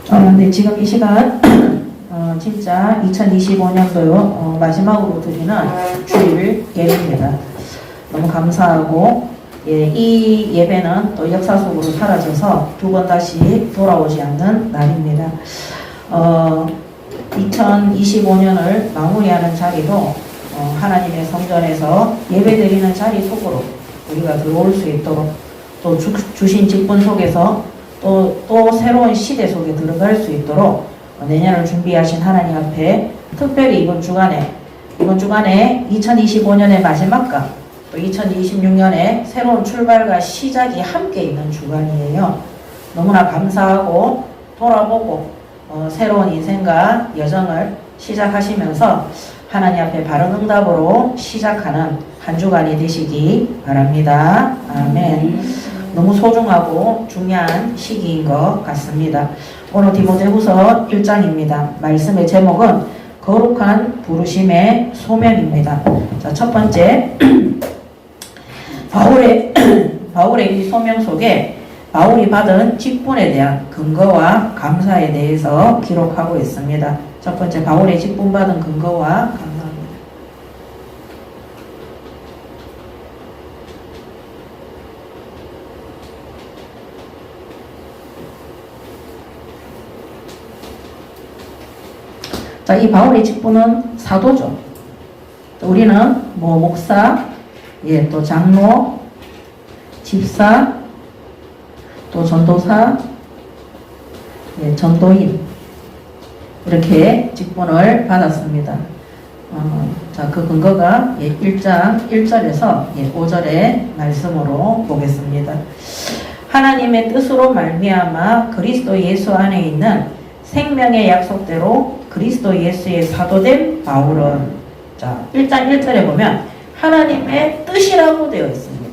네, 지금 이 시간 진짜 2025년도 마지막으로 드리는 주일 예배입니다. 너무 감사하고 이 예배는 또 역사 속으로 사라져서 두 번 다시 돌아오지 않는 날입니다. 2025년을 마무리하는 자리도 하나님의 성전에서 예배드리는 자리 속으로 우리가 들어올 수 있도록 또 주신 직분 속에서 또 새로운 시대 속에 들어갈 수 있도록 내년을 준비하신 하나님 앞에 특별히 이번 주간에 2025년의 마지막과 또 2026년의 새로운 출발과 시작이 함께 있는 주간이에요. 너무나 감사하고 돌아보고 새로운 인생과 여정을 시작하시면서 하나님 앞에 바른 응답으로 시작하는 한 주간이 되시기 바랍니다. 아멘. 너무 소중하고 중요한 시기인 것 같습니다. 오늘 디모데후서 1장입니다. 말씀의 제목은 거룩한 부르심의 소명입니다. 자, 첫 번째 바울의 이 소명 속에 바울이 받은 직분에 대한 근거와 감사에 대해서 기록하고 있습니다. 첫 번째, 바울의 직분 받은 근거와 감사입니다. 자, 이 바울의 직분은 사도죠. 우리는 목사, 또 장로, 집사, 또 전도사, 전도인 이렇게 직분을 받았습니다. 자, 그 근거가 1장 1절에서 5절의 말씀으로 보겠습니다. 하나님의 뜻으로 말미암아 그리스도 예수 안에 있는 생명의 약속대로 그리스도 예수의 사도된 바울은, 자, 1장 1절에 보면 하나님의 뜻이라고 되어 있습니다.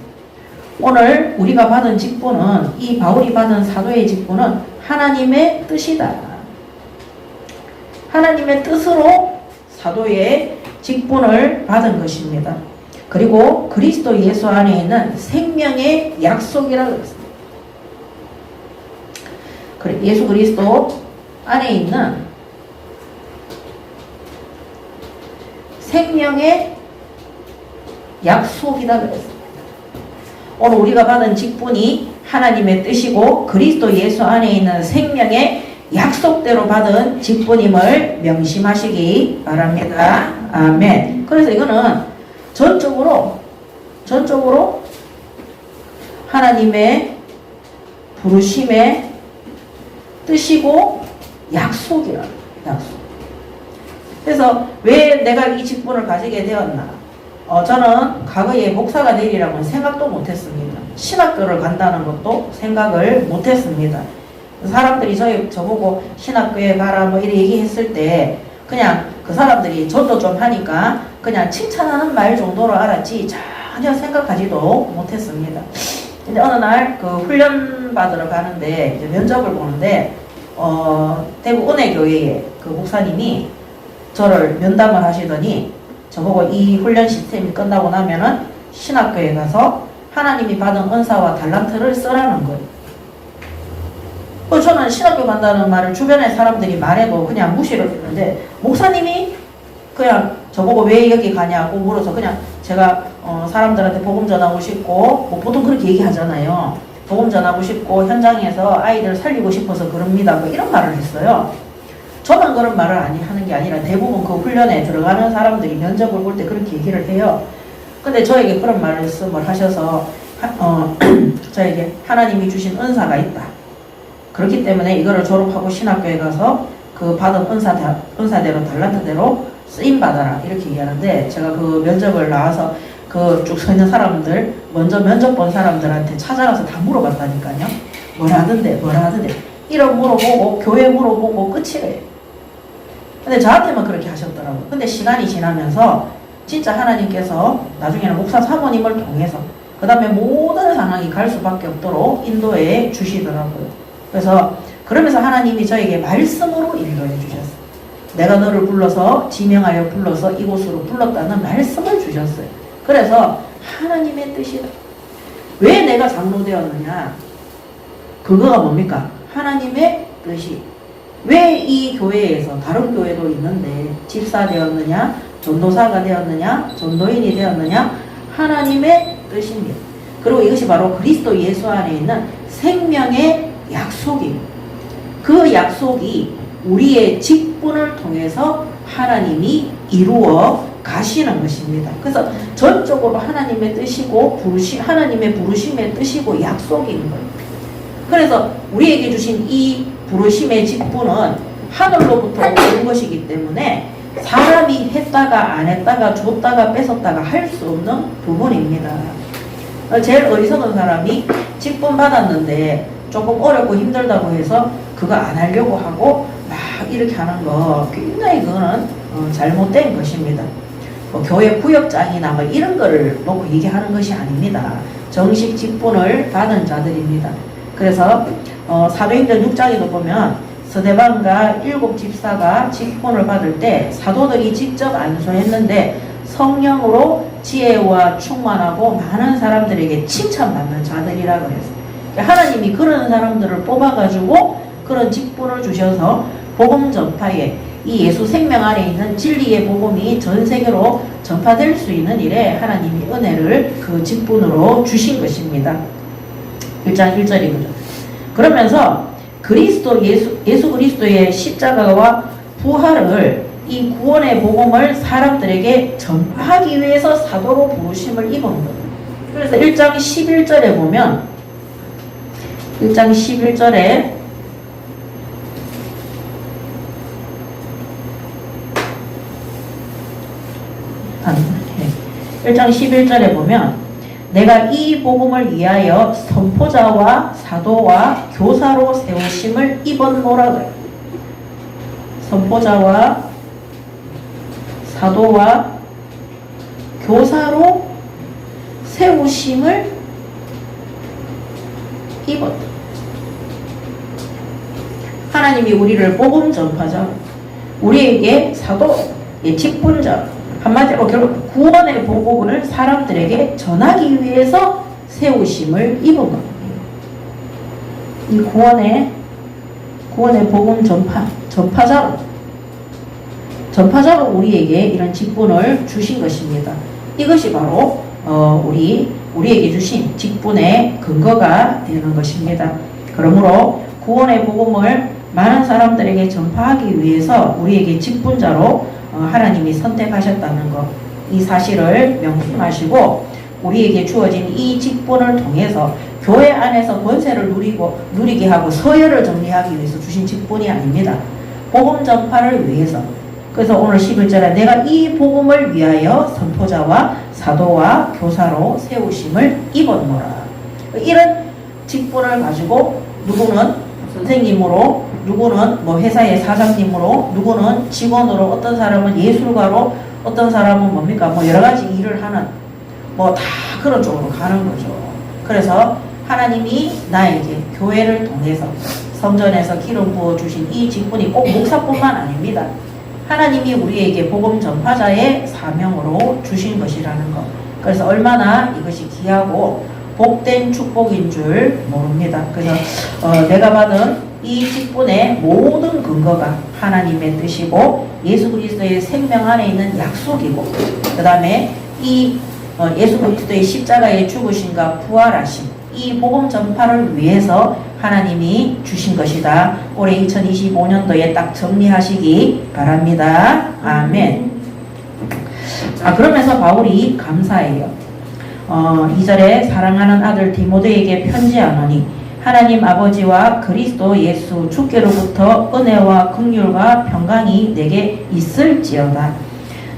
오늘 우리가 받은 직분은, 이 바울이 받은 사도의 직분은 하나님의 뜻이다. 하나님의 뜻으로 사도의 직분을 받은 것입니다. 그리고 그리스도 예수 안에 있는 생명의 약속이라고 했습니다. 예수 그리스도 안에 있는 생명의 약속이다 그랬습니다. 오늘 우리가 받은 직분이 하나님의 뜻이고 그리스도 예수 안에 있는 생명의 약속대로 받은 직분임을 명심하시기 바랍니다. 아멘. 그래서 이거는 전적으로 하나님의 부르심의 뜻이고 약속. 그래서 왜 내가 이 직분을 가지게 되었나? 저는 과거에 목사가 되리라고는 생각도 못했습니다. 신학교를 간다는 것도 생각을 못했습니다. 사람들이 저보고 신학교에 가라 이렇게 얘기했을 때 그냥 그 사람들이 저도 좀 하니까 그냥 칭찬하는 말 정도로 알았지 전혀 생각하지도 못했습니다. 근데 어느 날 그 훈련 받으러 가는데 이제 면접을 보는데 대구 은혜교회의 그 목사님이 저를 면담을 하시더니 저보고 이 훈련 시스템이 끝나고 나면은 신학교에 가서 하나님이 받은 은사와 달란트를 쓰라는 거예요. 저는 신학교 간다는 말을 주변의 사람들이 말해도 그냥 무시를 했는데 목사님이 그냥 저보고 왜 여기 가냐고 물어서 그냥 제가 사람들한테 복음 전하고 싶고 보통 그렇게 얘기하잖아요. 복음 전하고 싶고 현장에서 아이들 살리고 싶어서 그럽니다. 이런 말을 했어요. 저는 그런 말을 하는 게 아니라 대부분 그 훈련에 들어가는 사람들이 면접을 볼 때 그렇게 얘기를 해요. 근데 저에게 그런 말씀을 하셔서 저에게 하나님이 주신 은사가 있다. 그렇기 때문에 이거를 졸업하고 신학교에 가서 그 받은 은사대로 달란트대로 쓰임받아라 이렇게 얘기하는데 제가 그 면접을 나와서 그 쭉 서 있는 사람들 먼저 면접 본 사람들한테 찾아가서 다 물어봤다니까요. 뭐라 하던데 이름 물어보고 교회 물어보고 끝이래요. 근데 저한테만 그렇게 하셨더라고요. 근데 시간이 지나면서 진짜 하나님께서 나중에는 목사 사모님을 통해서 그 다음에 모든 상황이 갈 수밖에 없도록 인도해 주시더라고요. 그래서 그러면서 하나님이 저에게 말씀으로 인도해 주셨어요. 내가 너를 불러서 지명하여 불러서 이곳으로 불렀다는 말씀을 주셨어요. 그래서 하나님의 뜻이다. 왜 내가 장로 되었느냐? 그거가 뭡니까? 하나님의 뜻이 왜 이 교회에서, 다른 교회도 있는데 집사 되었느냐, 전도사가 되었느냐, 전도인이 되었느냐? 하나님의 뜻입니다. 그리고 이것이 바로 그리스도 예수 안에 있는 생명의 약속입니다. 그 약속이 우리의 직분을 통해서 하나님이 이루어 가시는 것입니다. 그래서 전적으로 하나님의 뜻이고 하나님의 부르심의 뜻이고 약속인 거예요. 그래서 우리에게 주신 이 부르심의 직분은 하늘로부터 오는 것이기 때문에 사람이 했다가 안 했다가 줬다가 뺏었다가 할 수 없는 부분입니다. 제일 어리석은 사람이 직분 받았는데 조금 어렵고 힘들다고 해서 그거 안 하려고 하고 막 이렇게 하는 거 굉장히 그거는 잘못된 것입니다. 뭐 교회 구역장이나 뭐 이런 거를 놓고 얘기하는 것이 아닙니다. 정식 직분을 받은 자들입니다. 그래서 사도행전 6장에도 보면 스데반과 7 집사가 직분을 받을 때 사도들이 직접 안수했는데 성령으로 지혜와 충만하고 많은 사람들에게 칭찬받는 자들이라 그랬어요. 하나님이 그런 사람들을 뽑아가지고 그런 직분을 주셔서 복음 전파에 이 예수 생명 안에 있는 진리의 복음이 전 세계로 전파될 수 있는 일에 하나님이 은혜를 그 직분으로 주신 것입니다. 1장 1절이거든요. 그러면서 예수 그리스도의 십자가와 부활을, 이 구원의 복음을 사람들에게 전파하기 위해서 사도로 부르심을 입은 거예요. 그래서 1장 11절에 보면 1장 11절에 1장 11절에 보면 내가 이 복음을 위하여 선포자와 사도와 교사로 세우심을 입었노라 그래요. 선포자와 사도와 교사로 세우심을 입었다. 하나님이 우리를 복음 전파자, 우리에게 사도의 직분자, 한마디로 결국 구원의 복음을 사람들에게 전하기 위해서 세우심을 입은 겁니다. 이 구원의 복음 전파자로 우리에게 이런 직분을 주신 것입니다. 이것이 바로 우리에게 주신 직분의 근거가 되는 것입니다. 그러므로 구원의 복음을 많은 사람들에게 전파하기 위해서 우리에게 직분자로 하나님이 선택하셨다는 것, 이 사실을 명심하시고 우리에게 주어진 이 직분을 통해서 교회 안에서 권세를 누리게 하고 서열을 정리하기 위해서 주신 직분이 아닙니다. 복음 전파를 위해서. 그래서 오늘 11절에 내가 이 복음을 위하여 선포자와 사도와 교사로 세우심을 입었노라. 이런 직분을 가지고 누구는 선생님으로, 누구는 뭐 회사의 사장님으로, 누구는 직원으로, 어떤 사람은 예술가로, 어떤 사람은 뭡니까? 뭐 여러 가지 일을 하는, 뭐 다 그런 쪽으로 가는 거죠. 그래서 하나님이 나에게 교회를 통해서 성전에서 기름 부어 주신 이 직분이 꼭 목사뿐만 아닙니다. 하나님이 우리에게 복음 전파자의 사명으로 주신 것이라는 것. 그래서 얼마나 이것이 귀하고 복된 축복인 줄 모릅니다. 그래서 내가 받은 이 직분의 모든 근거가 하나님의 뜻이고 예수 그리스도의 생명 안에 있는 약속이고, 그 다음에 이 예수 그리스도의 십자가의 죽으심과 부활하심, 이 복음 전파를 위해서 하나님이 주신 것이다. 올해 2025년도에 딱 정리하시기 바랍니다. 아멘. 그러면서 바울이 감사해요. 2절에 사랑하는 아들 디모데에게 편지하노니 하나님 아버지와 그리스도 예수 주께로부터 은혜와 긍휼과 평강이 내게 있을지어다.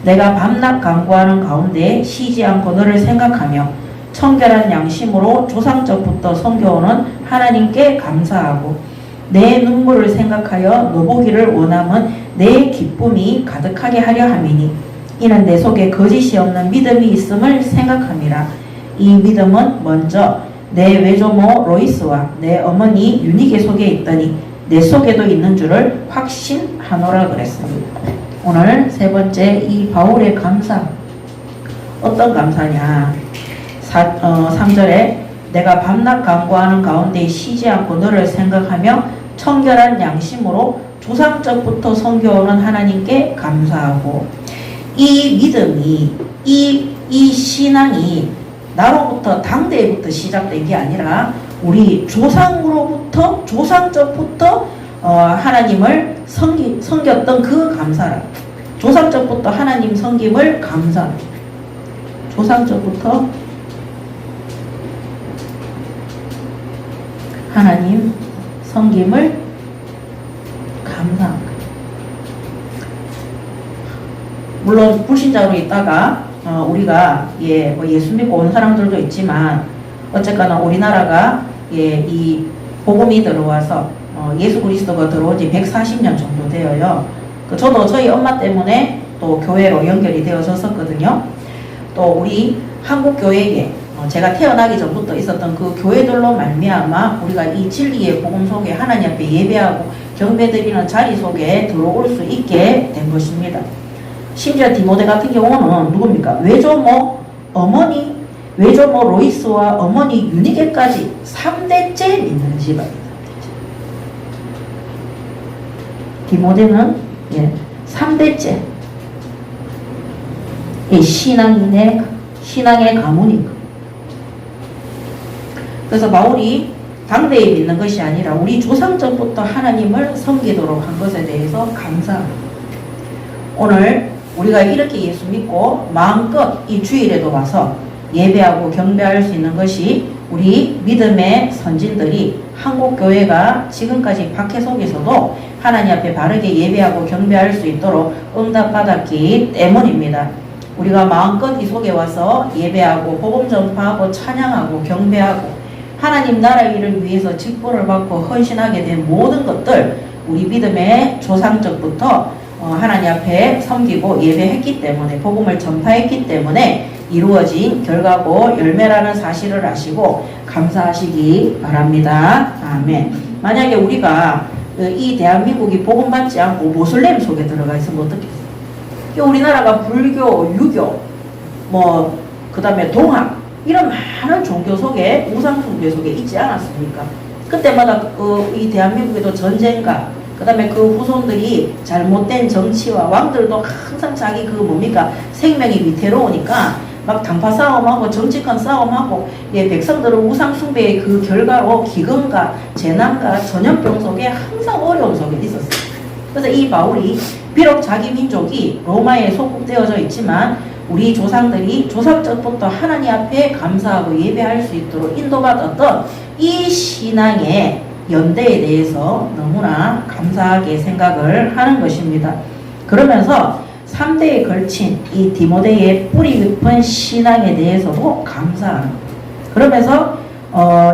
내가 밤낮 간구하는 가운데 쉬지 않고 너를 생각하며 청결한 양심으로 조상적부터 섬겨오는 하나님께 감사하고 내 눈물을 생각하여 너 보기를 원함은 내 기쁨이 가득하게 하려 함이니 이는 내 속에 거짓이 없는 믿음이 있음을 생각함이라. 이 믿음은 먼저 내 외조모 로이스와 내 어머니 유니게 속에 있더니 내 속에도 있는 줄을 확신하노라 그랬습니다. 오늘 세 번째, 이 바울의 감사. 어떤 감사냐? 3절에 내가 밤낮 간구하는 가운데 쉬지 않고 너를 생각하며 청결한 양심으로 조상적부터 섬겨오는 하나님께 감사하고 이 믿음이 이 신앙이 나로부터 당대부터 시작된 게 아니라 우리 조상적부터 하나님을 섬겼던 그 감사라. 조상적부터 하나님 섬김을 감사. 조상적부터 하나님 섬김을 감사. 물론 불신자로 있다가 우리가 예수 믿고 온 사람들도 있지만 어쨌거나 우리나라가 이 복음이 들어와서 예수 그리스도가 들어온 지 140년 정도 되어요. 저도 저희 엄마 때문에 또 교회로 연결이 되어졌었거든요. 또 우리 한국 교회에 제가 태어나기 전부터 있었던 그 교회들로 말미암아 우리가 이 진리의 복음 속에 하나님 앞에 예배하고 경배드리는 자리 속에 들어올 수 있게 된 것입니다. 심지어 디모데 같은 경우는 누굽니까? 외조모 어머니 외조모 로이스와 어머니 유니게까지 3대째 믿는 집안입니다. 디모데는 3대째 신앙의 가문이고, 그래서 바울이 당대에 믿는 것이 아니라 우리 조상전부터 하나님을 섬기도록 한 것에 대해서 감사합니다. 오늘 우리가 이렇게 예수 믿고 마음껏 이 주일에도 와서 예배하고 경배할 수 있는 것이 우리 믿음의 선진들이 한국교회가 지금까지 박해 속에서도 하나님 앞에 바르게 예배하고 경배할 수 있도록 응답받았기 때문입니다. 우리가 마음껏 이 속에 와서 예배하고 복음 전파하고 찬양하고 경배하고 하나님 나라 일을 위해서 직분을 받고 헌신하게 된 모든 것들 우리 믿음의 조상적부터 하나님 앞에 섬기고 예배했기 때문에 복음을 전파했기 때문에 이루어진 결과고 열매라는 사실을 아시고 감사하시기 바랍니다. 아멘. 만약에 우리가 이 대한민국이 복음받지 않고 모슬렘 속에 들어가 있으면 어떻겠어요? 우리나라가 불교, 유교, 그 다음에 동학 이런 많은 종교 속에 우상숭배 속에 있지 않았습니까? 그때마다 이 대한민국에도 전쟁과 그 다음에 그 후손들이 잘못된 정치와 왕들도 항상 자기 생명이 위태로우니까 막 당파 싸움하고 정치권 싸움하고 백성들은 우상숭배의 그 결과로 기근과 재난과 전염병 속에 항상 어려움 속에 있었어요. 그래서 이 바울이 비록 자기 민족이 로마에 속국되어져 있지만 우리 조상들이 조상적부터 하나님 앞에 감사하고 예배할 수 있도록 인도받았던 이 신앙의 연대에 대해서 너무나 감사하게 생각을 하는 것입니다. 그러면서 3대에 걸친 이 디모데의 뿌리 깊은 신앙에 대해서도 감사하는 거예요. 그러면서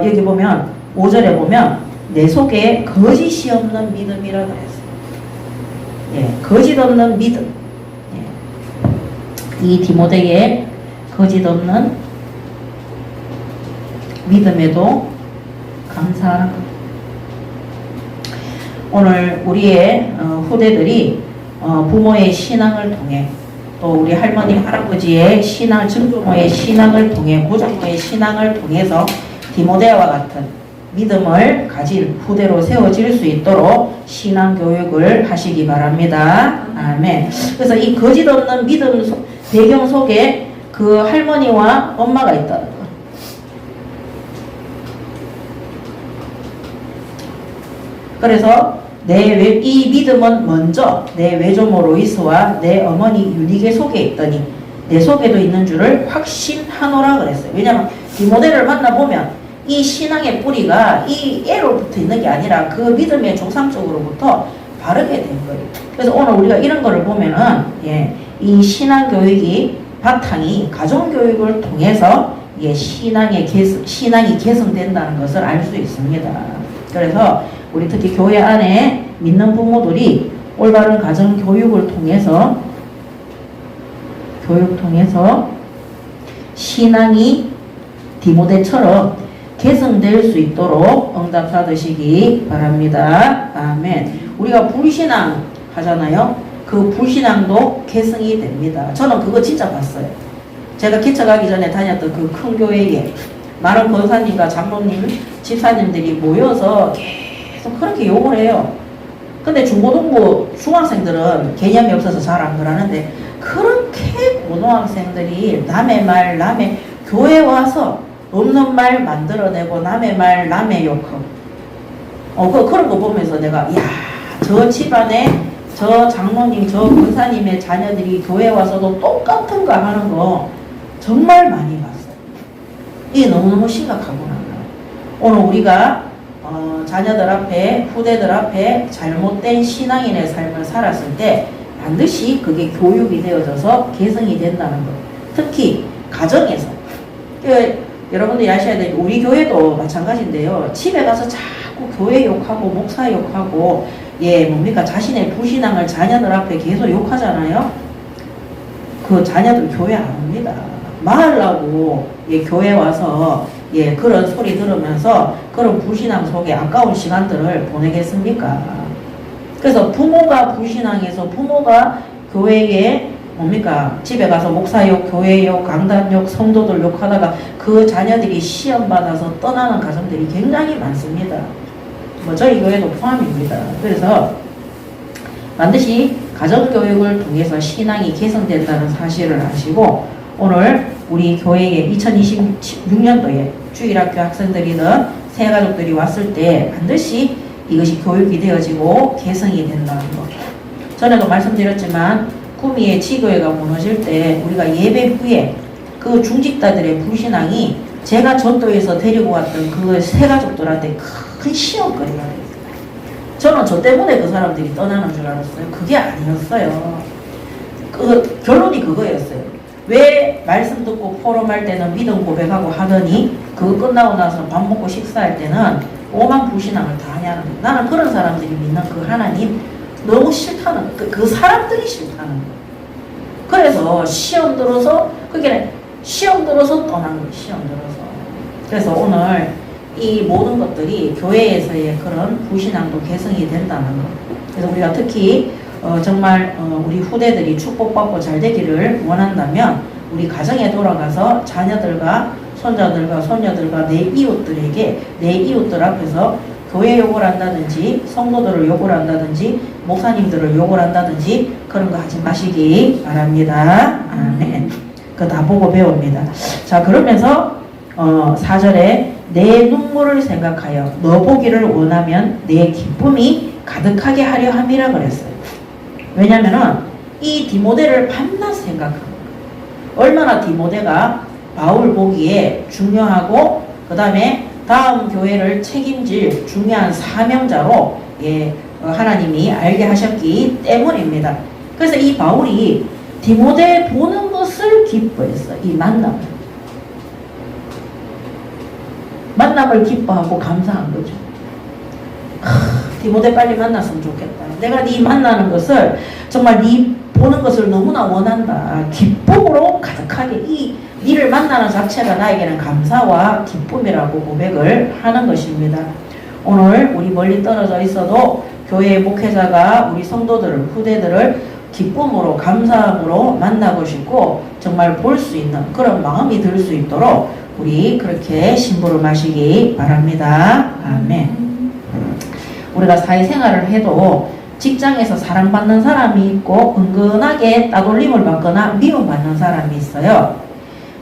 여기 보면 5절에 보면 내 속에 거짓이 없는 믿음이라 그랬어요. 거짓 없는 믿음. 이 디모데의 거짓 없는 믿음에도 감사하는 것. 오늘 우리의 후대들이 부모의 신앙을 통해 또 우리 할머니 할아버지의 신앙, 증조모의 신앙을 통해 고장모의 신앙을 통해서 디모데와 같은 믿음을 가질 후대로 세워질 수 있도록 신앙 교육을 하시기 바랍니다. 아멘. 그래서 이 거짓 없는 믿음 배경 속에 그 할머니와 엄마가 있다는 거. 그래서 이 믿음은 먼저 내 외조모 로이스와 내 어머니 유니게 속에 있더니 내 속에도 있는 줄을 확신하노라 그랬어요. 왜냐하면 디모데를 만나보면 이 신앙의 뿌리가 이 애로부터 있는 게 아니라 그 믿음의 조상적으로부터 바르게 된 거예요. 그래서 오늘 우리가 이런 거를 보면은 이 신앙 교육이 바탕이 가정 교육을 통해서 신앙이 개성된다는 것을 알 수 있습니다. 그래서 우리 특히 교회 안에 믿는 부모들이 올바른 가정 교육을 통해서 신앙이 디모데처럼 개성될 수 있도록 응답받으시기 바랍니다. 아멘. 우리가 불신앙 하잖아요. 그 불신앙도 개성이 됩니다. 저는 그거 진짜 봤어요. 제가 개척하기 전에 다녔던 그 큰 교회에 많은 권사님과 장로님, 집사님들이 모여서 계속 그렇게 욕을 해요. 근데 중고등부 중학생들은 개념이 없어서 잘 안 그러는데 그렇게 고등학생들이 남의 말, 남의 교회 와서 없는 말 만들어내고 남의 말, 남의 욕하고 그런 거 보면서 내가 야, 저 집안에 저 장모님, 저 권사님의 자녀들이 교회 와서도 똑같은 거 하는 거 정말 많이 봤어요. 이게 너무너무 심각하구나. 오늘 우리가 자녀들 앞에, 후대들 앞에 잘못된 신앙인의 삶을 살았을 때 반드시 그게 교육이 되어져서 개성이 된다는 것. 특히 가정에서. 여러분들이 아셔야 될 우리 교회도 마찬가지인데요. 집에 가서 자꾸 교회 욕하고 목사 욕하고 뭡니까 자신의 불신앙을 자녀들 앞에 계속 욕하잖아요. 그 자녀들 교회 안 옵니다. 말하려고 교회 와서 그런 소리 들으면서 그런 불신앙 속에 아까운 시간들을 보내겠습니까? 그래서 부모가 불신앙해서 부모가 교회에 뭡니까 집에 가서 목사욕, 교회욕, 강단욕, 성도들 욕하다가 그 자녀들이 시험 받아서 떠나는 가정들이 굉장히 많습니다. 저희 교회도 포함입니다. 그래서 반드시 가정교육을 통해서 신앙이 개선된다는 사실을 아시고 오늘 우리 교회에 2026년도에 주일학교 학생들이든 새가족들이 왔을 때 반드시 이것이 교육이 되어지고 개성이 된다는 것. 전에도 말씀드렸지만 구미의 지교회가 무너질 때 우리가 예배 후에 그 중직자들의 불신앙이 제가 전도에서 데리고 왔던 그 새가족들한테 큰 시험거리가 됐어요. 저는 저 때문에 그 사람들이 떠나는 줄 알았어요. 그게 아니었어요. 결론이 그거였어요. 왜 말씀 듣고 포럼할 때는 믿음 고백하고 하더니 그거 끝나고 나서 밥 먹고 식사할 때는 오만 불신앙을 다 하냐는 거예요. 나는 그런 사람들이 믿는 그 하나님 너무 싫다는 거예요. 그 사람들이 싫다는 거예요. 그래서 시험 들어서 떠난 거예요. 시험 들어서. 그래서 오늘 이 모든 것들이 교회에서의 그런 불신앙도 개성이 된다는 것. 그래서 우리가 특히 정말 우리 후대들이 축복받고 잘 되기를 원한다면 우리 가정에 돌아가서 자녀들과 손자들과 손녀들과 내 이웃들에게 내 이웃들 앞에서 교회 욕을 한다든지 성도들을 욕을 한다든지 목사님들을 욕을 한다든지 그런 거 하지 마시기 바랍니다. 아멘. 그거 다 보고 배웁니다. 자, 그러면서 4절에 내 눈물을 생각하여 너 보기를 원하면 내 기쁨이 가득하게 하려 함이라 그랬어요. 왜냐면은 이 디모데를 밤낮 생각합니다. 얼마나 디모데가 바울 보기에 중요하고 그 다음에 다음 교회를 책임질 중요한 사명자로 하나님이 알게 하셨기 때문입니다. 그래서 이 바울이 디모데 보는 것을 기뻐했어요. 이 만남을 기뻐하고 감사한 거죠. 디모데 빨리 만났으면 좋겠다. 내가 네 만나는 것을 정말 네 보는 것을 너무나 원한다. 기쁨으로 가득하게 니를 만나는 자체가 나에게는 감사와 기쁨이라고 고백을 하는 것입니다. 오늘 우리 멀리 떨어져 있어도 교회의 목회자가 우리 성도들을 후대들을 기쁨으로 감사함으로 만나고 싶고 정말 볼 수 있는 그런 마음이 들 수 있도록 우리 그렇게 신부를 마시기 바랍니다. 아멘. 우리가 사회생활을 해도 직장에서 사랑받는 사람이 있고 은근하게 따돌림을 받거나 미움받는 사람이 있어요.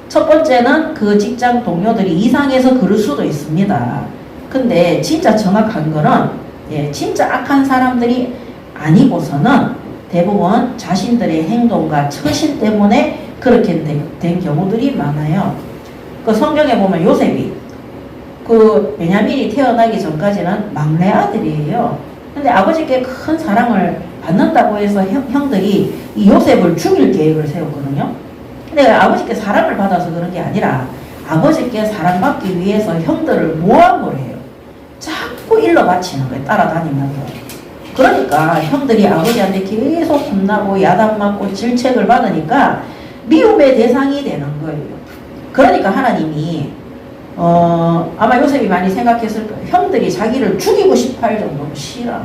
첫 번째는 그 직장 동료들이 이상해서 그럴 수도 있습니다. 근데 진짜 정확한 거는 진짜 악한 사람들이 아니고서는 대부분 자신들의 행동과 처신 때문에 그렇게 된 경우들이 많아요. 그 성경에 보면 요셉이 그 베냐민이 태어나기 전까지는 막내 아들이에요. 근데 아버지께 큰 사랑을 받는다고 해서 형들이 이 요셉을 죽일 계획을 세웠거든요. 근데 아버지께 사랑을 받아서 그런 게 아니라 아버지께 사랑받기 위해서 형들을 모함을 해요. 자꾸 일러 바치는 거예요. 따라다니면서. 그러니까 형들이 아버지한테 계속 혼나고 야단맞고 질책을 받으니까 미움의 대상이 되는 거예요. 그러니까 하나님이 아마 요셉이 많이 생각했을 거예요. 형들이 자기를 죽이고 싶어 할 정도로 싫어.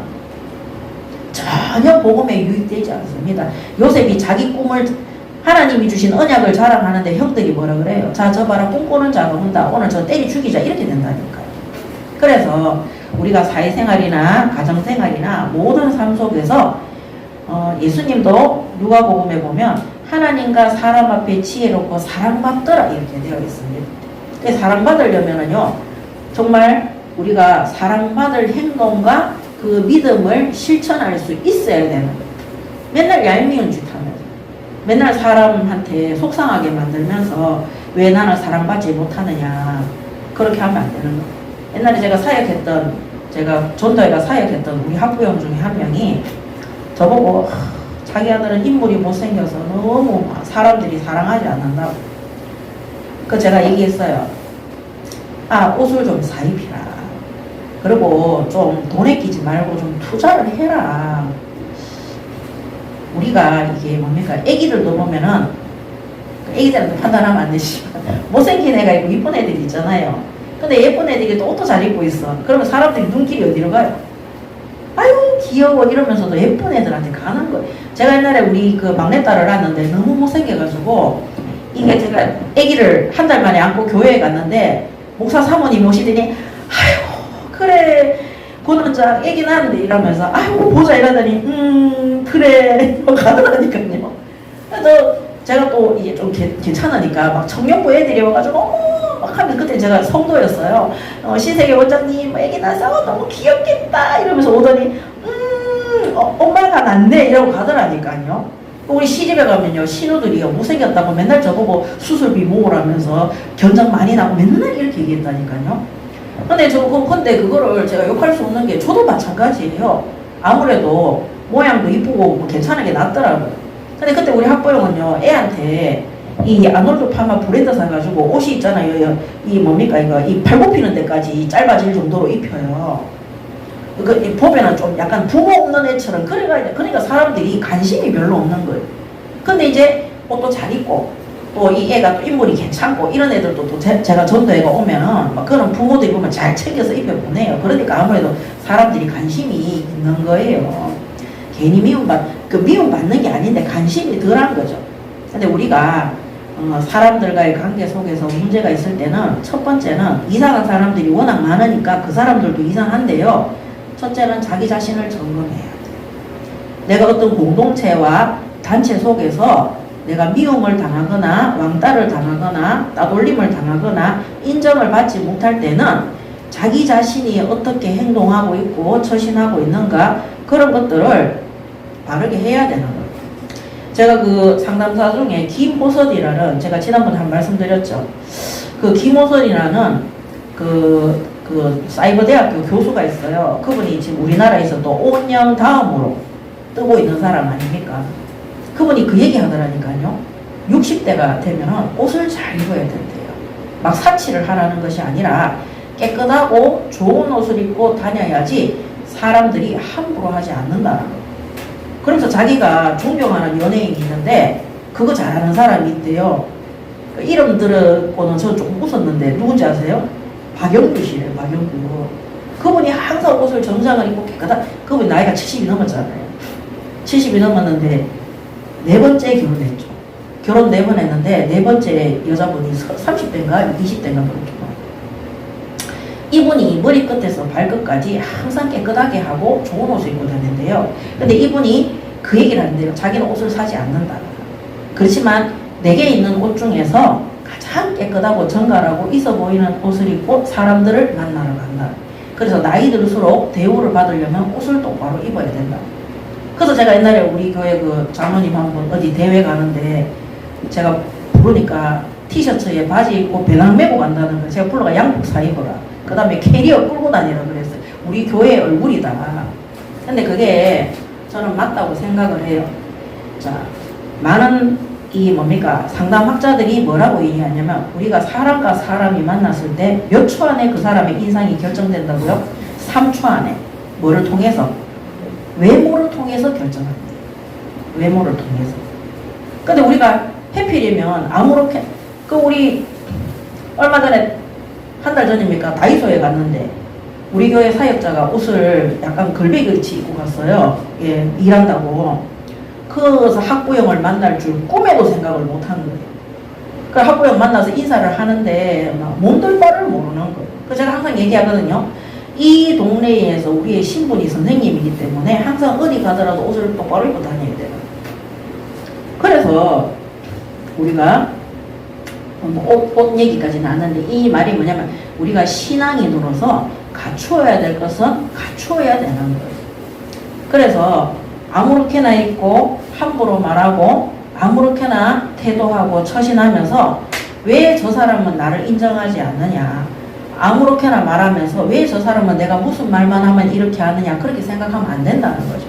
전혀 복음에 유익되지 않습니다. 요셉이 자기 꿈을 하나님이 주신 언약을 자랑하는데 형들이 뭐라 그래요? 자, 저 봐라 꿈꾸는 자가 온다. 오늘 저 때리 죽이자. 이렇게 된다니까요. 그래서 우리가 사회생활이나 가정생활이나 모든 삶 속에서 예수님도 누가복음에 보면 하나님과 사람 앞에 지혜롭고 사랑받더라 이렇게 되어 있습니다. 사랑받으려면은요 정말 우리가 사랑받을 행동과 그 믿음을 실천할 수 있어야 되는 거예요. 맨날 얄미운 짓 하면서 맨날 사람한테 속상하게 만들면서 왜 나는 사랑받지 못하느냐 그렇게 하면 안 되는 거예요. 옛날에 제가 전도회가 사역했던 우리 학부형 중에 한 명이 저보고 자기 아들은 인물이 못생겨서 너무 사람들이 사랑하지 않는다고. 그 제가 얘기했어요. 옷을 좀 사입히라. 그리고 좀 돈에 끼지 말고 좀 투자를 해라. 우리가 이게 뭡니까? 애기들도 보면은 애기들한테 판단하면 안 되지만 못생긴 애가 있고 이쁜 애들이 있잖아요. 근데 예쁜 애들이 또 옷도 잘 입고 있어. 그러면 사람들이 눈길이 어디로 가요? 아유 귀여워 이러면서도 예쁜 애들한테 가는 거예요. 제가 옛날에 우리 그 막내딸을 낳았는데 너무 못생겨가지고 이게 제가 아기를 한 달 만에 안고 교회에 갔는데 목사 사모님 오시더니 아유 그래 고는장 아기 낳았는데 이러면서 아유 보자 이러더니 그래 가더라니까요. 그래서 제가 또 이게 좀 괜찮으니까 막 청년부 애들이 와가지고 막 하면 그때 제가 성도였어요. 신세계 원장님 애기 낳아서 너무 귀엽겠다 이러면서 오더니 엄마가 낫네 이러고 가더라니까요. 우리 시집에 가면요 신우들이요 못생겼다고 맨날 저보고 수술비 모으라면서 견적 많이 나고 맨날 이렇게 얘기했다니까요. 근데 그거를 제가 욕할 수 없는 게 저도 마찬가지예요. 아무래도 모양도 이쁘고 뭐 괜찮은 게 낫더라고요. 근데 그때 우리 학부형은요 애한테 이 아놀드 파마 브랜드 사가지고 옷이 있잖아요. 이 뭡니까 이거 이 팔 굽히는 데까지 짧아질 정도로 입혀요. 보면은 좀 약간 부모 없는 애처럼 그러니까 사람들이 관심이 별로 없는 거예요. 근데 이제 옷도 잘 입고 또 이 애가 또 인물이 괜찮고 이런 애들도 또 제가 전도회가 오면은 막 그런 부모들이 보면 잘 챙겨서 입혀보내요. 그러니까 아무래도 사람들이 관심이 있는 거예요. 괜히 미움받는 게 아닌데 관심이 덜한 거죠. 근데 우리가 사람들과의 관계 속에서 문제가 있을 때는 첫 번째는 이상한 사람들이 워낙 많으니까 그 사람들도 이상한데요. 첫째는 자기 자신을 점검해야 돼요. 내가 어떤 공동체와 단체 속에서 내가 미움을 당하거나 왕따를 당하거나 따돌림을 당하거나 인정을 받지 못할 때는 자기 자신이 어떻게 행동하고 있고 처신하고 있는가 그런 것들을 바르게 해야 되는 거예요. 제가 그 상담사 중에 김호선이라는 제가 지난번에 한 말씀드렸죠. 그 김호선이라는 그 사이버대학교 교수가 있어요. 그분이 지금 우리나라에서 또 오은영 다음으로 뜨고 있는 사람 아닙니까? 그분이 그 얘기 하더라니까요. 60대가 되면 옷을 잘 입어야 된대요. 막 사치를 하라는 것이 아니라 깨끗하고 좋은 옷을 입고 다녀야지 사람들이 함부로 하지 않는다는 거예요. 그러면서 자기가 존경하는 연예인이 있는데 그거 잘하는 사람이 있대요. 이름 들었고는 저 조금 웃었는데 누군지 아세요? 박영규 씨래요. 박영규. 그분이 항상 옷을 정장을 입고 깨끗한 그분이 나이가 70이 넘었잖아요. 70이 넘었는데 4번째 결혼했죠. 결혼 4번 했는데 4번째 여자분이 30대인가 20대인가 그렇게. 이분이 머리끝에서 발끝까지 항상 깨끗하게 하고 좋은 옷을 입고 다녔는데요. 근데 이분이 그 얘기를 하는데요. 자기는 옷을 사지 않는다. 그렇지만 내게 있는 옷 중에서 가장 깨끗하고 정갈하고 있어 보이는 옷을 입고 사람들을 만나러 간다. 그래서 나이 들수록 대우를 받으려면 옷을 똑바로 입어야 된다. 그래서 제가 옛날에 우리 교회 그 장로님 한 분 어디 대회 가는데 제가 부르니까 티셔츠에 바지 입고 배낭 메고 간다는 거 제가 불러가 양복 사 입어라. 그 다음에 캐리어 끌고 다니라 그랬어요. 우리 교회의 얼굴이다. 근데 그게 저는 맞다고 생각을 해요. 자, 많은 상담학자들이 뭐라고 얘기하냐면 우리가 사람과 사람이 만났을 때 몇 초 안에 그 사람의 인상이 결정된다고요? 3초 안에. 뭐를 통해서? 외모를 통해서 결정합니다. 외모를 통해서. 근데 우리가 해필이면 아무렇게 우리 얼마 전에 한 달 전입니까? 다이소에 갔는데 우리 교회 사역자가 옷을 약간 걸베이같이 입고 갔어요. 예, 일한다고. 그래서 학부형을 만날 줄 꿈에도 생각을 못한 거예요. 그 학부형 만나서 인사를 하는데 막 몸둘 바를 모르는 거예요. 그래서 제가 항상 얘기하거든요. 이 동네에서 우리의 신분이 선생님이기 때문에 항상 어디 가더라도 옷을 똑바로 입고 다녀야 돼요. 그래서 우리가 옷 얘기까지는 안 하는데 이 말이 뭐냐면 우리가 신앙인으로서 갖추어야 될 것은 갖추어야 되는 거예요. 그래서 아무렇게나 입고 함부로 말하고 아무렇게나 태도하고 처신하면서 왜 저 사람은 나를 인정하지 않느냐, 아무렇게나 말하면서 왜 저 사람은 내가 무슨 말만 하면 이렇게 하느냐, 그렇게 생각하면 안 된다는 거죠.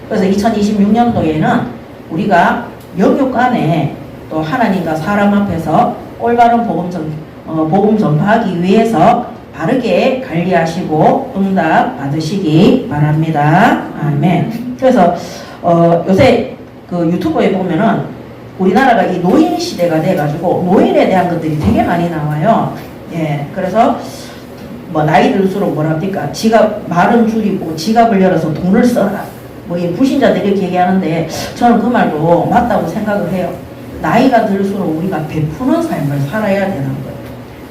그래서 2026년도에는 우리가 영육 안에 또 하나님과 사람 앞에서 올바른 복음 전파하기 위해서 바르게 관리하시고 응답 받으시기 바랍니다. 아멘. 그래서 요새 그 유튜브에 보면은 우리나라가 이 노인 시대가 돼가지고 노인에 대한 것들이 되게 많이 나와요. 예, 그래서 뭐 나이 들수록 뭐랍니까? 지갑 말은 줄이고 지갑을 열어서 돈을 써라. 뭐 이 불신자들이 이렇게 얘기하는데 저는 그 말도 맞다고 생각을 해요. 나이가 들수록 우리가 베푸는 삶을 살아야 되는 거예요.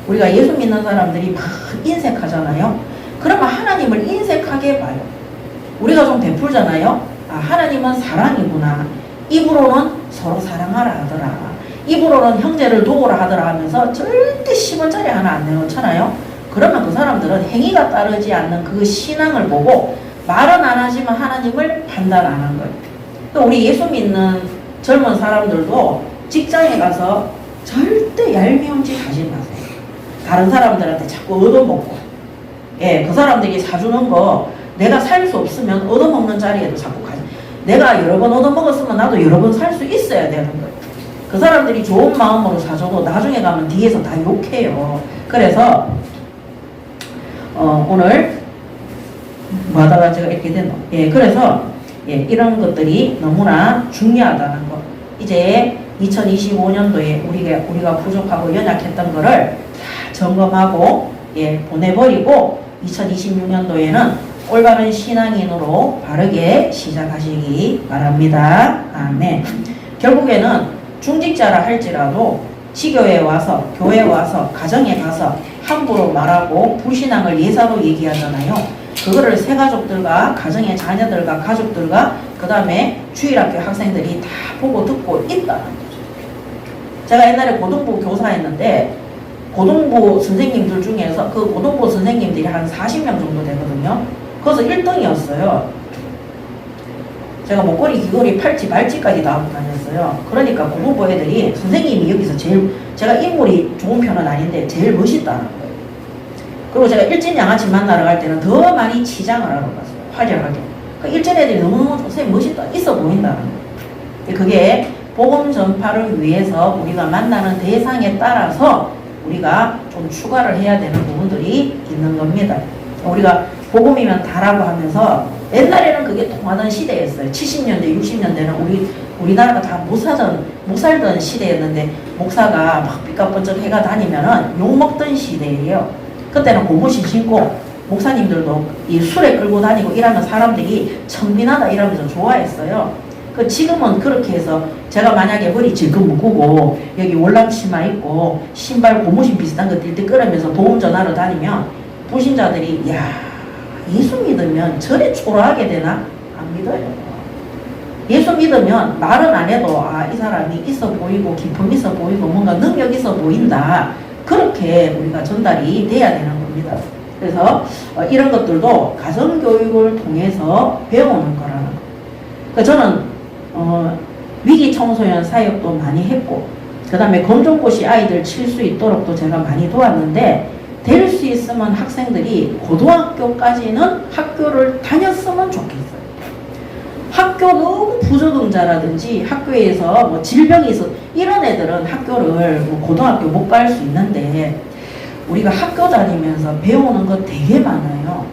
우리가 예수 믿는 사람들이 막 인색하잖아요. 그러면 하나님을 인색하게 봐요. 우리가 좀 베풀잖아요. 아, 하나님은 사랑이구나. 입으로는 서로 사랑하라 하더라. 입으로는 형제를 도우라 하더라 하면서 절대 10원짜리 하나 안 내놓잖아요. 그러면 그 사람들은 행위가 따르지 않는 그 신앙을 보고 말은 안 하지만 하나님을 판단 안 한 거예요. 또 우리 예수 믿는 젊은 사람들도 직장에 가서 절대 얄미운 짓 하지 마세요. 다른 사람들한테 자꾸 얻어먹고, 예, 그 사람들이 사주는 거 내가 살 수 없으면 얻어먹는 자리에도 자꾸 가지. 내가 여러 번 얻어먹었으면 나도 여러 번 살 수 있어야 되는 거예요. 그 사람들이 좋은 마음으로 사줘도 나중에 가면 뒤에서 다 욕해요. 그래서 오늘 뭐 하다가 제가 이렇게 됐노. 예, 그래서 예, 이런 것들이 너무나 중요하다는 거. 이제 2025년도에 우리가 부족하고 연약했던 거를 다 점검하고 예, 보내버리고 2026년도에는 올바른 신앙인으로 바르게 시작하시기 바랍니다. 아멘. 결국에는 중직자라 할지라도 지교에 와서, 교회에 와서, 가정에 가서 함부로 말하고 불신앙을 예사로 얘기하잖아요. 그거를 새가족들과 가정의 자녀들과 가족들과 그 다음에 주일학교 학생들이 다 보고 듣고 있다는 거죠. 제가 옛날에 고등부 교사했는데 고등부 선생님들 중에서 그 고등부 선생님들이 한 40명 정도 되거든요. 거기서 1등이었어요. 제가 목걸이, 귀걸이, 팔찌, 말찌까지 다 하고 다녔어요. 그러니까 고등부 애들이 선생님이 여기서 제일, 제가 인물이 좋은 편은 아닌데 제일 멋있다는 거예요. 그리고 제가 일진 양아치 만나러 갈 때는 더 많이 치장을 하러 갔어요. 화려하게. 그 일진 애들이 너무너무 선생님 멋있다, 있어 보인다는 거예요. 그게 복음 전파를 위해서 우리가 만나는 대상에 따라서 우리가 좀 추가를 해야 되는 부분들이 있는 겁니다. 우리가 복음이면 다라고 하면서 옛날에는 그게 통하던 시대였어요. 70년대, 60년대는 우리나라가 다 못 살던 시대였는데 목사가 막 삐까번쩍 해가 다니면은 욕먹던 시대예요. 그때는 고무신 신고 목사님들도 이 술에 끌고 다니고 이러면 사람들이 청빈하다 이러면서 좋아했어요. 그 지금은 그렇게 해서 제가 만약에 머리 질끈 묶고 여기 월남치마 입고 신발 고무신 비슷한 거 뛸 때 끌으면서 보험 전화로 다니면 불신자들이 야, 예수 믿으면 저래 초라하게 되나? 안 믿어요. 예수 믿으면 말은 안 해도 아, 이 사람이 있어 보이고 기품 있어 보이고 뭔가 능력 있어 보인다. 그렇게 우리가 전달이 돼야 되는 겁니다. 그래서 이런 것들도 가정교육을 통해서 배우는 거라는 거. 그러니까 저는 위기 청소년 사역도 많이 했고 그 다음에 검정고시 아이들 칠 수 있도록도 제가 많이 도왔는데 될 수 있으면 학생들이 고등학교까지는 학교를 다녔으면 좋겠어요. 학교 너무 부적응자라든지 학교에서 뭐 질병이 있어 이런 애들은 학교를 뭐 고등학교 못 갈 수 있는데 우리가 학교 다니면서 배우는 거 되게 많아요.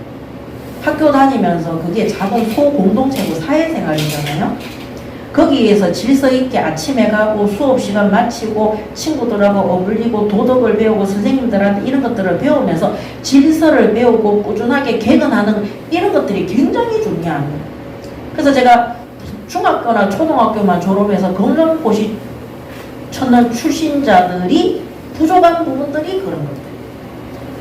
학교 다니면서 그게 작은 소공동체고 사회생활이잖아요. 거기에서 질서 있게 아침에 가고 수업 시간 마치고 친구들하고 어울리고 도덕을 배우고 선생님들한테 이런 것들을 배우면서 질서를 배우고 꾸준하게 개근하는 이런 것들이 굉장히 중요합니다. 그래서 제가 중학교나 초등학교만 졸업해서 검정고시 첫날 출신자들이 부족한 부분들이 그런 것들.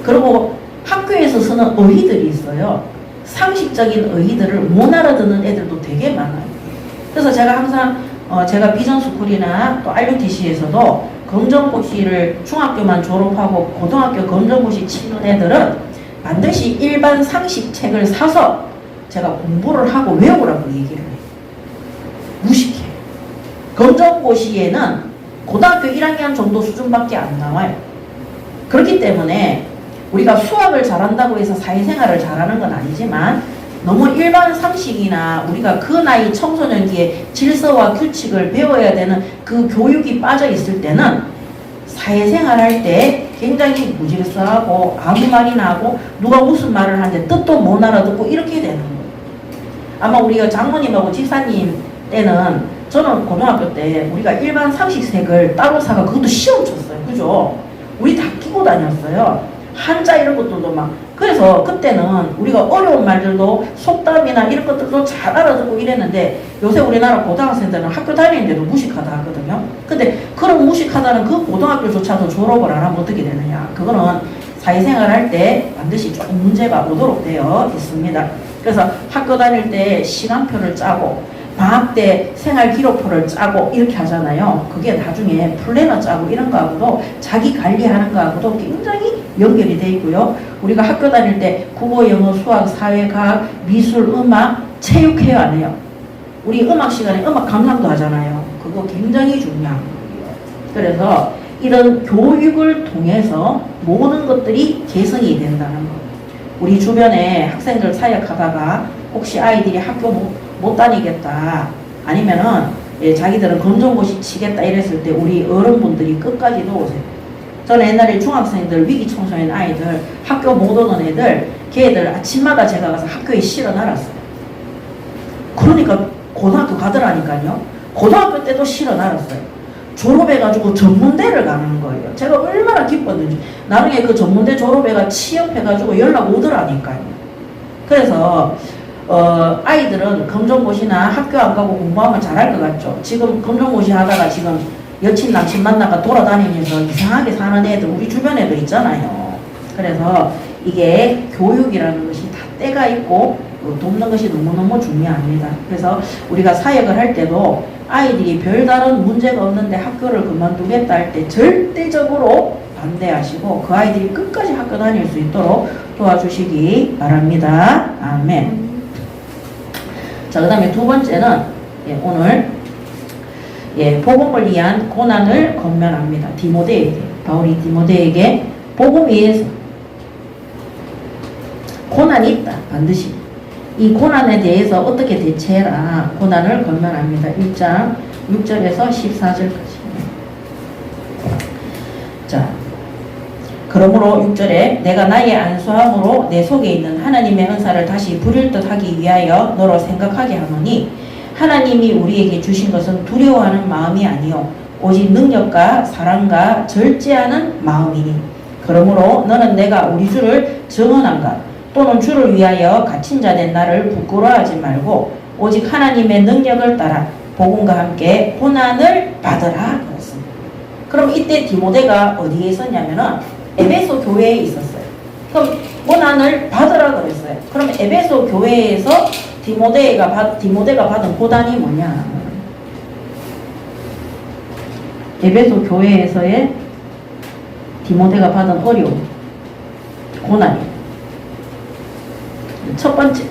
그리고 학교에서 쓰는 어휘들이 있어요. 상식적인 어휘들을 못 알아듣는 애들도 되게 많아요. 그래서 제가 항상 제가 비전스쿨이나 또 RUTC에서도 검정고시를 중학교만 졸업하고 고등학교 검정고시 치는 애들은 반드시 일반 상식 책을 사서 제가 공부를 하고 외우라고 얘기를 해요. 무식해. 검정고시에는 고등학교 1학년 정도 수준밖에 안 나와요. 그렇기 때문에 우리가 수학을 잘한다고 해서 사회생활을 잘하는 건 아니지만 너무 일반 상식이나 우리가 그 나이 청소년기에 질서와 규칙을 배워야 되는 그 교육이 빠져 있을 때는 사회생활 할 때 굉장히 무질서하고 아무 말이나 하고 누가 무슨 말을 하는데 뜻도 못 알아듣고 이렇게 되는 거예요. 아마 우리가 장모님하고 집사님 때는 저는 고등학교 때 우리가 일반 상식책을 따로 사가 그것도 시험 쳤어요. 그죠? 우리 다 끼고 다녔어요. 한자 이런 것들도 막. 그래서 그때는 우리가 어려운 말들도 속담이나 이런 것들도 잘 알아듣고 이랬는데 요새 우리나라 고등학생들은 학교 다니는데도 무식하다 하거든요. 근데 그런 무식하다는 그 고등학교조차도 졸업을 안 하면 어떻게 되느냐. 그거는 사회생활 할 때 반드시 조금 문제가 오도록 되어 있습니다. 그래서 학교 다닐 때 시간표를 짜고 방학 때 생활기록표를 짜고 이렇게 하잖아요. 그게 나중에 플래너 짜고 이런 거하고도 자기 관리하는 거하고도 굉장히 연결이 돼 있고요. 우리가 학교 다닐 때 국어, 영어, 수학, 사회, 과학, 미술, 음악, 체육회의 안 해요. 우리 음악 시간에 음악 감상도 하잖아요. 그거 굉장히 중요한 거예요. 그래서 이런 교육을 통해서 모든 것들이 개선이 된다는 거. 우리 주변에 학생들 사역하다가 혹시 아이들이 학교 못 다니겠다 아니면은 자기들은 검정고시 치겠다 이랬을 때 우리 어른분들이 끝까지 도우세요. 저는 옛날에 중학생들 위기 청소년 아이들 학교 못 오는 애들 걔들 아침마다 제가 가서 학교에 실어 놨어요. 그러니까 고등학교 가더라니까요. 고등학교 때도 실어 놨어요. 졸업해가지고 전문대를 가는 거예요. 제가 얼마나 기뻤는지. 나중에 그 전문대 졸업해가 취업해가지고 연락 오더라니까요. 그래서 아이들은 검정고시나 학교 안 가고 공부하면 잘할 것 같죠. 지금 검정고시 하다가 지금 여친 남친 만나가 돌아다니면서 이상하게 사는 애들 우리 주변에도 있잖아요. 그래서 이게 교육이라는 것이 다 때가 있고 돕는 것이 너무너무 중요합니다. 그래서 우리가 사역을 할 때도 아이들이 별다른 문제가 없는데 학교를 그만두겠다 할 때 절대적으로 반대하시고 그 아이들이 끝까지 학교 다닐 수 있도록 도와주시기 바랍니다. 아멘. 자, 그 다음에 두 번째는 오늘 복음을 위한 고난을 권면합니다. 디모데에게, 바울이 디모데에게 복음 위해서 고난이 있다. 반드시. 이 고난에 대해서 어떻게 대처해라. 고난을 권면합니다. 1장 6절에서 14절까지. 자, 그러므로 6절에 내가 나의 안수함으로 내 속에 있는 하나님의 은사를 다시 부릴 듯 하기 위하여 너로 생각하게 하노니 하나님이 우리에게 주신 것은 두려워하는 마음이 아니요 오직 능력과 사랑과 절제하는 마음이니 그러므로 너는 내가 우리 주를 증언한가 또는 주를 위하여 갇힌 자 된 나를 부끄러워하지 말고 오직 하나님의 능력을 따라 복음과 함께 고난을 받으라 그랬습니다. 그럼 이때 디모데가 어디에 있었냐면은 에베소 교회에 있었어요. 그럼 고난을 받으라 그랬어요. 그럼 에베소 교회에서 디모데가 받은 고난이 뭐냐? 에베소 교회에서의 디모데가 받은 어려움, 고난이. 첫 번째,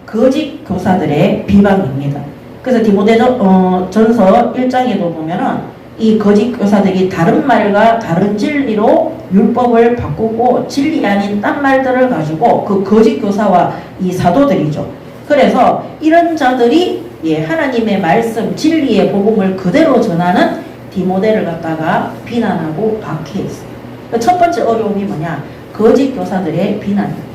거짓 교사들의 비방입니다. 그래서 디모데전서 1장에도 보면은 이 거짓 교사들이 다른 말과 다른 진리로 율법을 바꾸고 진리 아닌 딴 말들을 가지고 그 거짓 교사와 이 사도들이죠. 그래서 이런 자들이 하나님의 말씀 진리의 복음을 그대로 전하는 디모데를 갖다가 비난하고 박해했어요. 첫 번째 어려움이 뭐냐? 거짓 교사들의 비난입니다.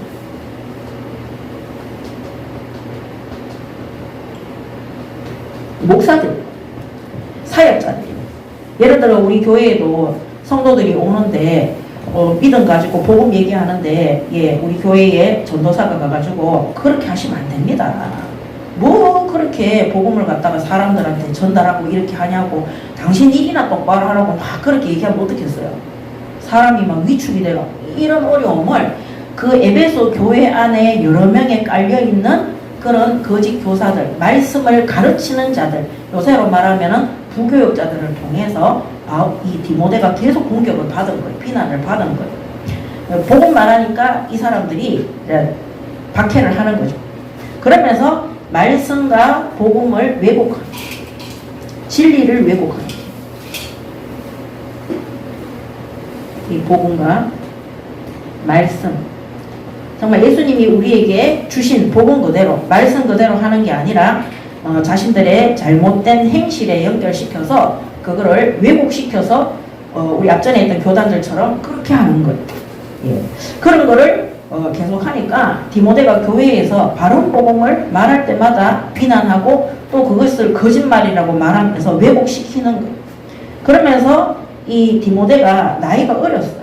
목사들, 사역자들. 예를 들어 우리 교회에도 성도들이 오는데 믿음 가지고 복음 얘기하는데 우리 교회에 전도사가 가가지고 그렇게 하시면 안 됩니다. 뭐 그렇게 복음을 갖다가 사람들한테 전달하고 이렇게 하냐고 당신 일이나 똑바로 하라고 막 그렇게 얘기하면 어떻겠어요? 사람이 막 위축이 되고 이런 어려움을 그 에베소 교회 안에 여러 명에 깔려있는 그런 거짓 교사들, 말씀을 가르치는 자들, 요새로 말하면은 부교육자들을 통해서 이 디모데가 계속 공격을 받은 거예요. 비난을 받은 거예요. 복음 말하니까 이 사람들이 박해를 하는 거죠. 그러면서 말씀과 복음을 왜곡하는, 진리를 왜곡하는, 이 복음과 말씀, 정말 예수님이 우리에게 주신 복음 그대로, 말씀 그대로 하는 게 아니라 자신들의 잘못된 행실에 연결시켜서 그거를 왜곡시켜서 우리 앞전에 있던 교단들처럼 그렇게 하는 거예요. 예. 그런 거를 계속 하니까 디모데가 교회에서 바른 복음을 말할 때마다 비난하고 또 그것을 거짓말이라고 말하면서 왜곡시키는 거예요. 그러면서 이 디모데가 나이가 어렸어요.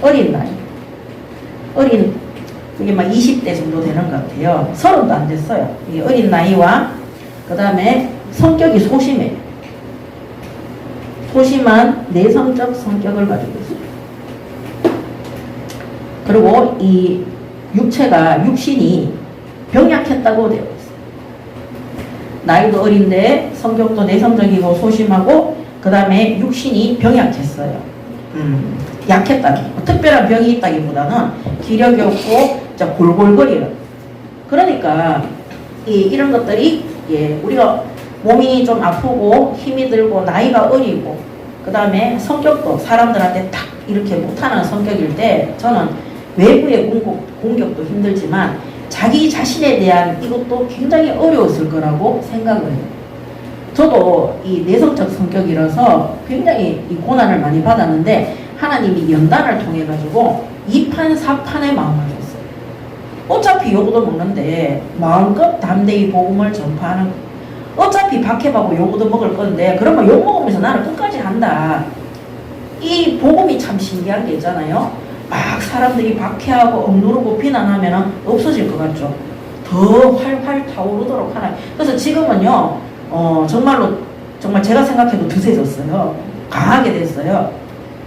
어린 나이. 그게 막 20대 정도 되는 것 같아요. 30도 안 됐어요. 이 어린 나이와 그 다음에 성격이 소심해요. 소심한 내성적 성격을 가지고 있어요. 그리고 이 육신이 병약했다고 되어 있어요. 나이도 어린데 성격도 내성적이고 소심하고 그 다음에 육신이 병약했어요. 약했다. 특별한 병이 있다기보다는 기력이 없고 골골거리는. 그러니까 이런 것들이 우리가 몸이 좀 아프고 힘이 들고 나이가 어리고 그 다음에 성격도 사람들한테 탁 이렇게 못하는 성격일 때 저는 외부의 공격도 힘들지만 자기 자신에 대한 이것도 굉장히 어려웠을 거라고 생각을 해요. 저도 이 내성적 성격이라서 굉장히 이 고난을 많이 받았는데 하나님이 연단을 통해 가지고 2판 4판의 마음을 줬어요. 어차피 요거도 먹는데 마음껏 담대히 복음을 전파하는 거예요. 어차피 박해받고 요거도 먹을 건데 그러면 욕 먹으면서 나는 끝까지 한다. 이 복음이 참 신기한 게 있잖아요. 막 사람들이 박해하고 억누르고 비난하면 없어질 것 같죠. 더 활활 타오르도록 하나. 그래서 지금은요 정말 제가 생각해도 드세졌어요. 강하게 됐어요.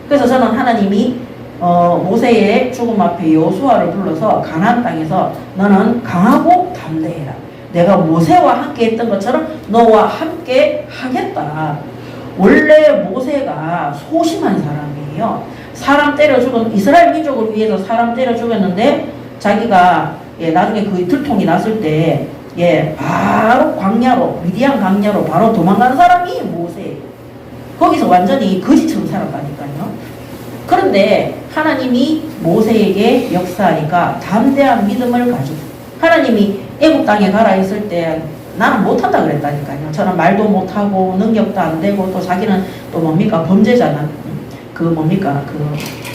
그래서 저는 하나님이 모세의 죽음 앞에 여호수아를 불러서 가나안 땅에서 너는 강하고 담대해라. 내가 모세와 함께 했던 것처럼 너와 함께 하겠다. 원래 모세가 소심한 사람이에요. 사람 때려 죽은 이스라엘 민족을 위해서 사람 때려 죽였는데 자기가 나중에 그 들통이 났을 때 바로 광야로 미디안 광야로 바로 도망가는 사람이 모세예요. 거기서 완전히 거지처럼 살았다니까요. 그런데 하나님이 모세에게 역사하니까 담대한 믿음을 가지고 하나님이 애국 땅에 가라 했을 때 나는 못한다 그랬다니까요. 저는 말도 못하고 능력도 안 되고 또 자기는 또 뭡니까 범죄자는 그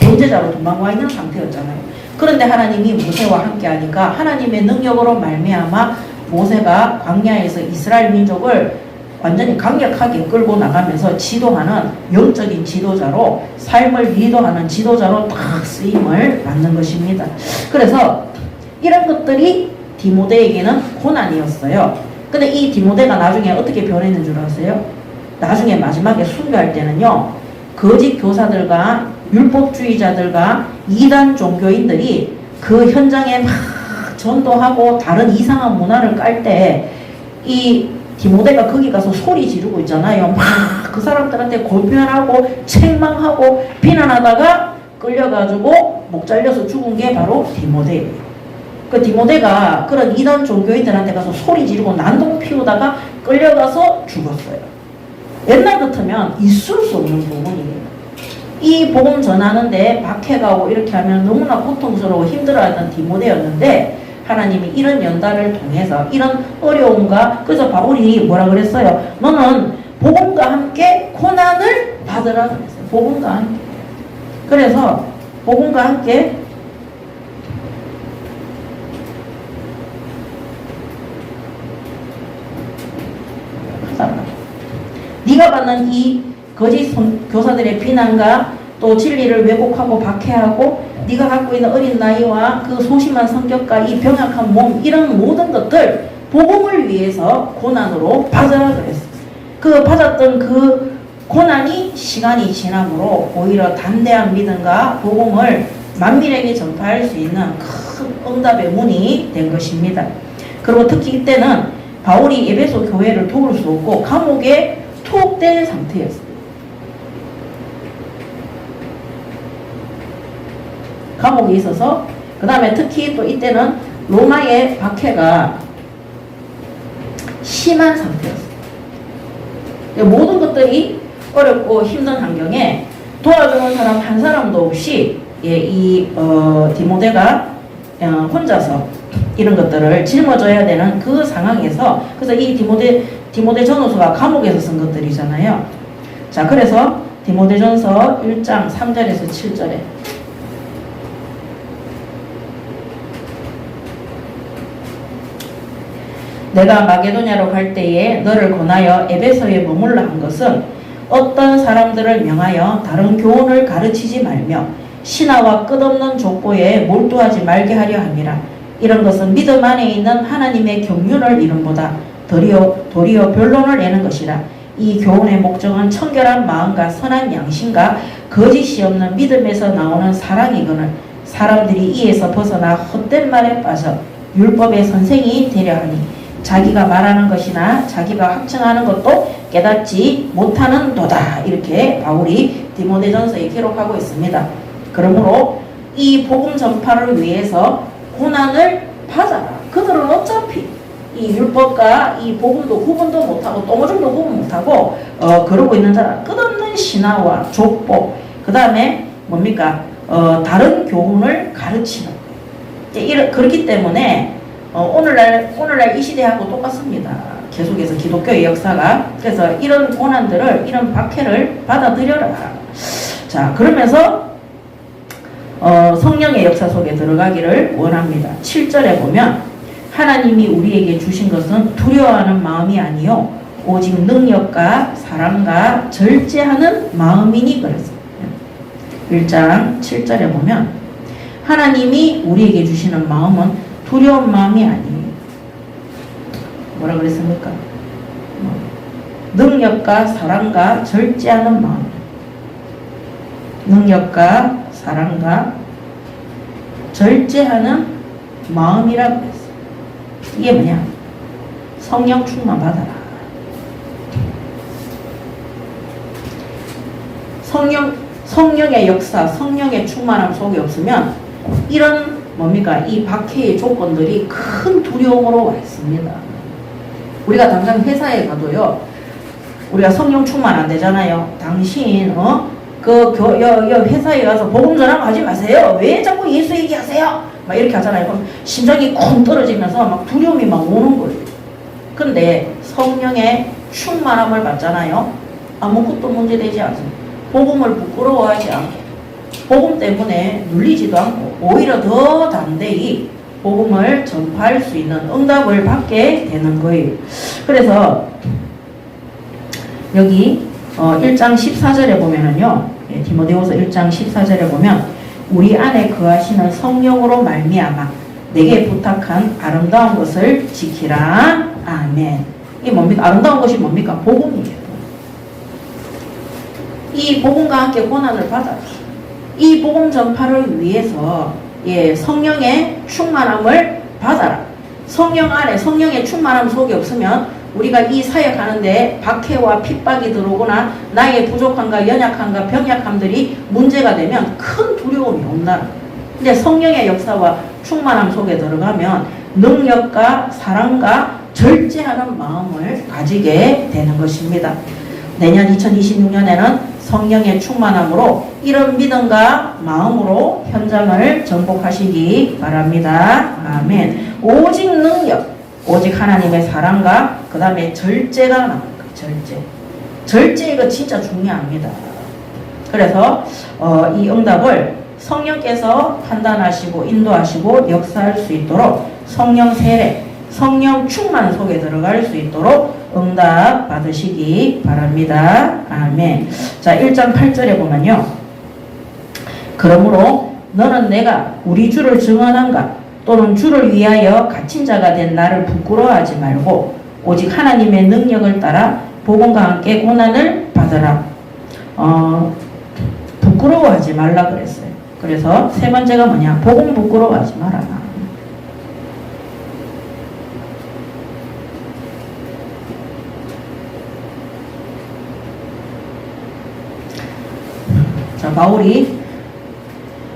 범죄자로 도망가 있는 상태였잖아요. 그런데 하나님이 모세와 함께 하니까 하나님의 능력으로 말미암아 모세가 광야에서 이스라엘 민족을 완전히 강력하게 끌고 나가면서 지도하는 영적인 지도자로 삶을 리더하는 지도자로 딱 쓰임을 받는 것입니다. 그래서 이런 것들이 디모데에게는 고난이었어요. 근데 이 디모데가 나중에 어떻게 변했는 줄 아세요? 나중에 마지막에 순교할 때는요, 거짓 교사들과 율법주의자들과 이단 종교인들이 그 현장에 막 전도하고 다른 이상한 문화를 깔 때 이 디모데가 거기 가서 소리 지르고 있잖아요. 막 그 사람들한테 골편하고 책망하고 비난하다가 끌려가지고 목 잘려서 죽은 게 바로 디모데예요. 그 디모데가 그런 이단 종교인들한테 가서 소리 지르고 난동 피우다가 끌려가서 죽었어요. 옛날 같으면 있을 수 없는 부분이에요. 이 복음 전하는데 박해가고 이렇게 하면 너무나 고통스러워 힘들어하던 디모데였는데 하나님이 이런 연단을 통해서 이런 어려움과 그래서 바울이 뭐라 그랬어요? 너는 복음과 함께 고난을 받으라 그랬어요. 복음과 함께. 그래서 복음과 함께 네가 받는 이 거짓 교사들의 비난과 또 진리를 왜곡하고 박해하고 네가 갖고 있는 어린 나이와 그 소심한 성격과 이 병약한 몸 이런 모든 것들 복음을 위해서 고난으로 받으라 그랬어요. 그 받았던 그 고난이 시간이 지남으로 오히려 담대한 믿음과 복음을 만민에게 전파할 수 있는 큰 응답의 문이 된 것입니다. 그리고 특히 이때는 바울이 에베소 교회를 도울 수 없고 감옥에 투옥된 상태였습니다. 감옥에 있어서 그 다음에 특히 또 이때는 로마의 박해가 심한 상태였습니다. 모든 것들이 어렵고 힘든 환경에 도와주는 사람 한 사람도 없이 디모데가 혼자서 이런 것들을 짊어져야 되는 그 상황에서 그래서 이 디모데 전후서가 감옥에서 쓴 것들이잖아요. 자, 그래서 디모데전서 1장 3절에서 7절에 내가 마게도냐로 갈 때에 너를 권하여 에베소에 머물러 한 것은 어떤 사람들을 명하여 다른 교훈을 가르치지 말며 신하와 끝없는 족보에 몰두하지 말게 하려 함이라. 이런 것은 믿음 안에 있는 하나님의 경륜을 이름보다 도리어 변론을 내는 것이라. 이 교훈의 목적은 청결한 마음과 선한 양심과 거짓이 없는 믿음에서 나오는 사랑이거늘 사람들이 이에서 벗어나 헛된 말에 빠져 율법의 선생이 되려 하니 자기가 말하는 것이나 자기가 확증하는 것도 깨닫지 못하는 도다. 이렇게 바울이 디모데전서에 기록하고 있습니다. 그러므로 이 복음 전파를 위해서 고난을 받아라. 그들은 어차피 이 율법과 이 복음도 구분도 못하고 똥오줌도 구분 못하고 그러고 있는 자라. 끝없는 신화와 족보 그 다음에 뭡니까 다른 교훈을 가르치는 그렇기 때문에 오늘날 이 시대하고 똑같습니다. 계속해서 기독교의 역사가. 그래서 이런 고난들을, 이런 박해를 받아들여라. 자, 그러면서 성령의 역사 속에 들어가기를 원합니다. 7절에 보면 하나님이 우리에게 주신 것은 두려워하는 마음이 아니요 오직 능력과 사랑과 절제하는 마음이니 그랬습니다. 1장 7절에 보면 하나님이 우리에게 주시는 마음은 두려운 마음이 아니에요. 뭐라 그랬습니까? 능력과 사랑과 절제하는 마음. 능력과 사랑과 절제하는 마음이라고 했어요. 이게 뭐냐? 성령 충만 받아라. 성령의 역사, 성령의 충만함 속에 없으면 이런 뭡니까? 이 박해의 조건들이 큰 두려움으로 와 있습니다. 우리가 당장 회사에 가도요, 우리가 성령 충만 안 되잖아요. 당신, 회사에 가서 복음 전하지 마세요. 왜 자꾸 예수 얘기하세요? 막 이렇게 하잖아요. 그럼 심장이 쿵 떨어지면서 막 두려움이 막 오는 거예요. 근데 성령의 충만함을 받잖아요. 아무것도 문제되지 않습니다. 복음을 부끄러워하지 않고, 복음 때문에 눌리지도 않고 오히려 더 담대히 복음을 전파할 수 있는 응답을 받게 되는 거예요. 그래서 여기 1장 14절에 보면은요, 디모데후서 1장 14절에 보면 우리 안에 거하시는 성령으로 말미암아 내게 부탁한 아름다운 것을 지키라. 아멘. 이게 뭡니까? 아름다운 것이 뭡니까? 복음이에요. 이 복음과 함께 고난을 받아라. 이 복음 전파를 위해서 성령의 충만함을 받아라. 성령 안에 성령의 충만함 속에 없으면 우리가 이 사역하는데 박해와 핍박이 들어오거나 나의 부족함과 연약함과 병약함들이 문제가 되면 큰 두려움이 온다. 근데 성령의 역사와 충만함 속에 들어가면 능력과 사랑과 절제하는 마음을 가지게 되는 것입니다. 내년 2026년에는 성령의 충만함으로 이런 믿음과 마음으로 현장을 정복하시기 바랍니다. 아멘. 오직 능력, 오직 하나님의 사랑과 그 다음에 절제가 나옵니다. 절제 이거 진짜 중요합니다. 그래서 이 응답을 성령께서 판단하시고 인도하시고 역사할 수 있도록 성령 세례, 성령 충만 속에 들어갈 수 있도록 응답 받으시기 바랍니다. 아멘. 자, 1장 8절에 보면요. 그러므로 너는 내가 우리 주를 증언한가 또는 주를 위하여 갇힌 자가 된 나를 부끄러워하지 말고 오직 하나님의 능력을 따라 복음과 함께 고난을 받으라. 부끄러워하지 말라 그랬어요. 그래서 세 번째가 뭐냐? 복음 부끄러워하지 마라. 자, 바울이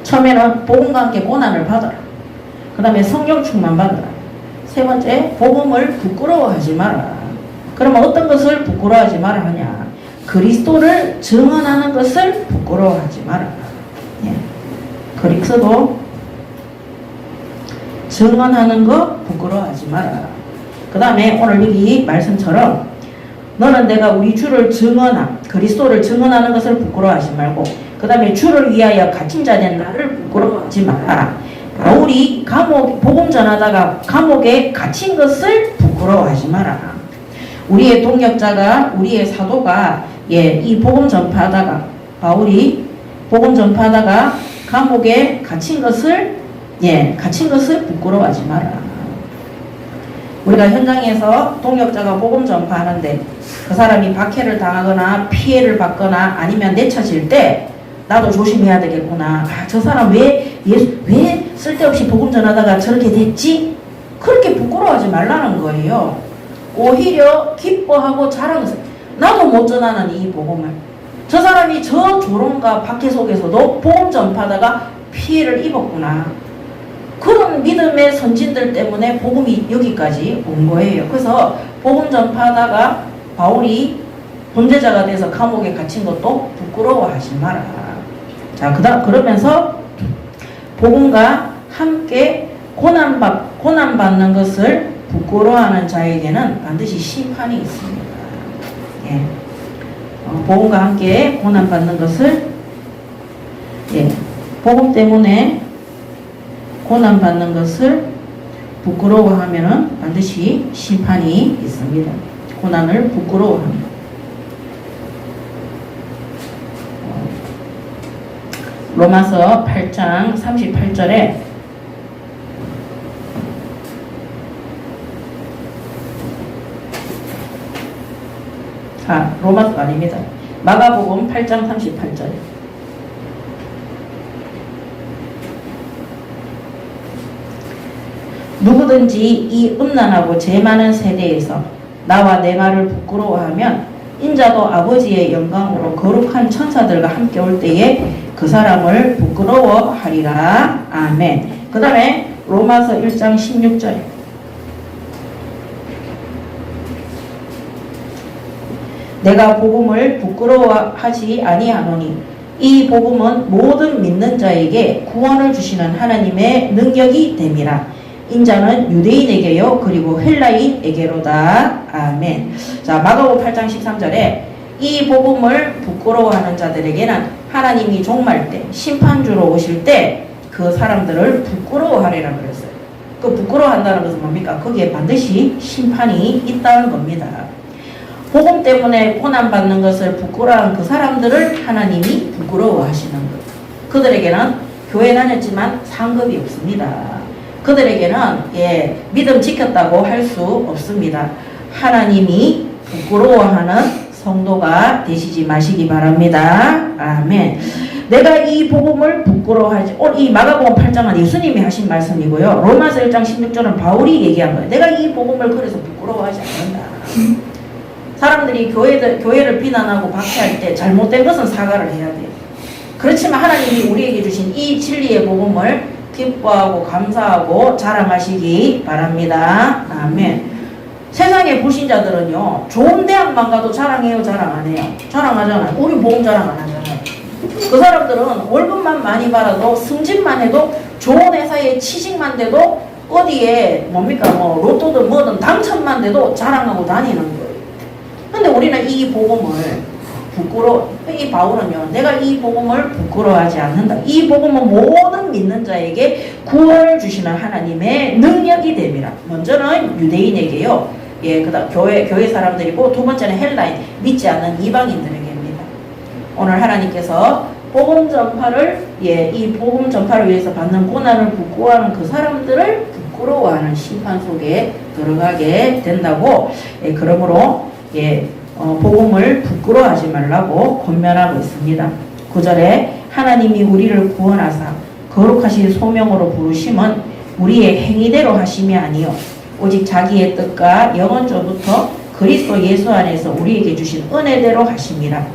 처음에는 복음과 함께 고난을 받아라. 그 다음에 성령 충만 받아라. 세 번째, 복음을 부끄러워하지 마라. 그러면 어떤 것을 부끄러워하지 마라 하냐? 그리스도를 증언하는 것을 부끄러워하지 마라. 예. 그리스도 증언하는 거 부끄러워하지 마라. 그 다음에 오늘 여기 말씀처럼 너는 내가 우리 주를 증언함, 그리스도를 증언하는 것을 부끄러워하지 말고, 그 다음에 주를 위하여 갇힌 자 된 나를 부끄러워하지 마라. 바울이 복음 전하다가 감옥에 갇힌 것을 부끄러워하지 마라. 우리의 동역자가, 우리의 사도가 이 복음 전파하다가, 바울이 복음 전파하다가 감옥에 갇힌 것을 부끄러워하지 마라. 우리가 현장에서 동역자가 복음 전파하는데 그 사람이 박해를 당하거나 피해를 받거나 아니면 내쳐질 때 나도 조심해야 되겠구나. 저 사람 왜 쓸데없이 복음 전하다가 저렇게 됐지? 그렇게 부끄러워하지 말라는 거예요. 오히려 기뻐하고 자랑하세요. 나도 못 전하는 이 복음을. 저 사람이 저 조롱과 박해 속에서도 복음 전파하다가 피해를 입었구나. 그런 믿음의 선진들 때문에 복음이 여기까지 온 거예요. 그래서 복음 전파하다가 바울이 범죄자가 돼서 감옥에 갇힌 것도 부끄러워하지 마라. 자, 그러면서 복음과 함께 고난받는 것을 부끄러워하는 자에게는 반드시 심판이 있습니다. 예. 복음과 함께 고난받는 것을, 복음 때문에 고난받는 것을 부끄러워하면은 반드시 심판이 있습니다. 고난을 부끄러워합니다. 로마서 8장 38절에 로마서 아닙니다. 마가복음 8장 38절에 누구든지 이 음란하고 죄 많은 세대에서 나와 내 말을 부끄러워하면 인자도 아버지의 영광으로 거룩한 천사들과 함께 올 때에 그 사람을 부끄러워하리라. 아멘. 그 다음에 로마서 1장 16절에 내가 복음을 부끄러워하지 아니하노니 이 복음은 모든 믿는 자에게 구원을 주시는 하나님의 능력이 됨이라. 인자는 유대인에게요 그리고 헬라인에게로다. 아멘. 자, 마가복음 8장 13절에 이 복음을 부끄러워하는 자들에게는 하나님이 종말 때 심판주로 오실 때 그 사람들을 부끄러워하리라 그랬어요. 그 부끄러워한다는 것은 뭡니까? 거기에 반드시 심판이 있다는 겁니다. 복음 때문에 고난받는 것을 부끄러워한 그 사람들을 하나님이 부끄러워하시는 것. 그들에게는 교회 다녔지만 상급이 없습니다. 그들에게는 믿음 지켰다고 할 수 없습니다. 하나님이 부끄러워하는 성도가 되시지 마시기 바랍니다. 아멘. 내가 이 복음을 부끄러워하지. 이 마가복음 8장은 예수님이 하신 말씀이고요. 로마서 1장 16절은 바울이 얘기한 거예요. 내가 이 복음을 그래서 부끄러워하지 않는다. 사람들이 교회를 비난하고 박해할 때 잘못된 것은 사과를 해야 돼요. 그렇지만 하나님이 우리에게 주신 이 진리의 복음을 기뻐하고 감사하고 자랑하시기 바랍니다. 아멘. 세상의 불신자들은요, 좋은 대학만 가도 자랑해요, 자랑 안 해요? 자랑하잖아요. 우리 복음 자랑 안 하잖아요. 그 사람들은 월급만 많이 받아도, 승진만 해도, 좋은 회사에 취직만 돼도, 어디에 로또든 뭐든 당첨만 돼도 자랑하고 다니는 거예요. 근데 우리는 이 복음을 이 바울은요, 내가 이 복음을 부끄러워하지 않는다. 이 복음은 모든 믿는 자에게 구원을 주시는 하나님의 능력이 됨이라. 먼저는 유대인에게요. 그다음 교회 사람들이고, 두 번째는 헬라인, 믿지 않는 이방인들에게입니다. 오늘 하나님께서 복음 전파를 이 복음 전파를 위해서 받는 고난을 부끄러워하는 그 사람들을 부끄러워하는 심판 속에 들어가게 된다고. 그러므로 복음을 부끄러워하지 말라고 권면하고 있습니다. 9절에 하나님이 우리를 구원하사 거룩하신 소명으로 부르심은 우리의 행위대로 하심이 아니요 오직 자기의 뜻과 영원전부터 그리스도 예수 안에서 우리에게 주신 은혜대로 하심이라.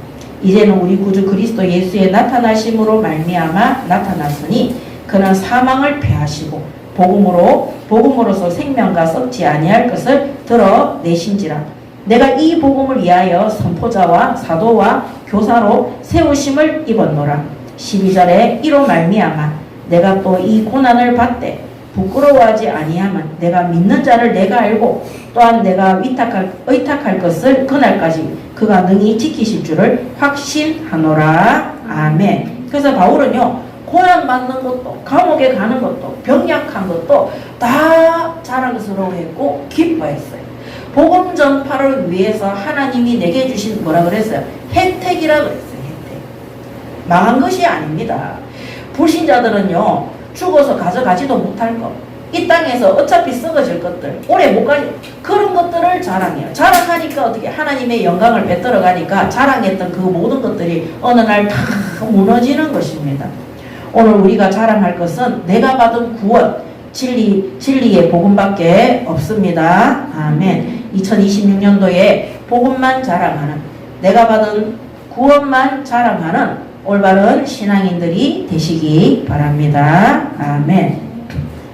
이제는 우리 구주 그리스도 예수의 나타나심으로 말미암아 나타났으니 그는 사망을 패하시고 복음으로서 생명과 썩지 아니할 것을 드러내신지라. 내가 이 복음을 위하여 선포자와 사도와 교사로 세우심을 입었노라. 12절에 이로 말미암아 내가 또 이 고난을 받되 부끄러워하지 아니하면 내가 믿는 자를 내가 알고 또한 내가 의탁할 것을 그날까지 그가 능히 지키실 줄을 확신하노라. 아멘. 그래서 바울은요, 고난받는 것도 감옥에 가는 것도 병약한 것도 다 자랑스러워했고 기뻐했어요. 복음 전파를 위해서 하나님이 내게 주신 뭐라 그랬어요? 혜택이라 그랬어요. 혜택. 망한 것이 아닙니다. 불신자들은요, 죽어서 가져가지도 못할 것, 이 땅에서 어차피 썩어질 것들, 오래 못 가지, 그런 것들을 자랑해요. 자랑하니까 어떻게 하나님의 영광을 뱉들어 가니까 자랑했던 그 모든 것들이 어느 날 다 무너지는 것입니다. 오늘 우리가 자랑할 것은 내가 받은 구원, 진리의 복음밖에 없습니다. 아멘. 2026년도에 복음만 자랑하는, 내가 받은 구원만 자랑하는 올바른 신앙인들이 되시기 바랍니다. 아멘.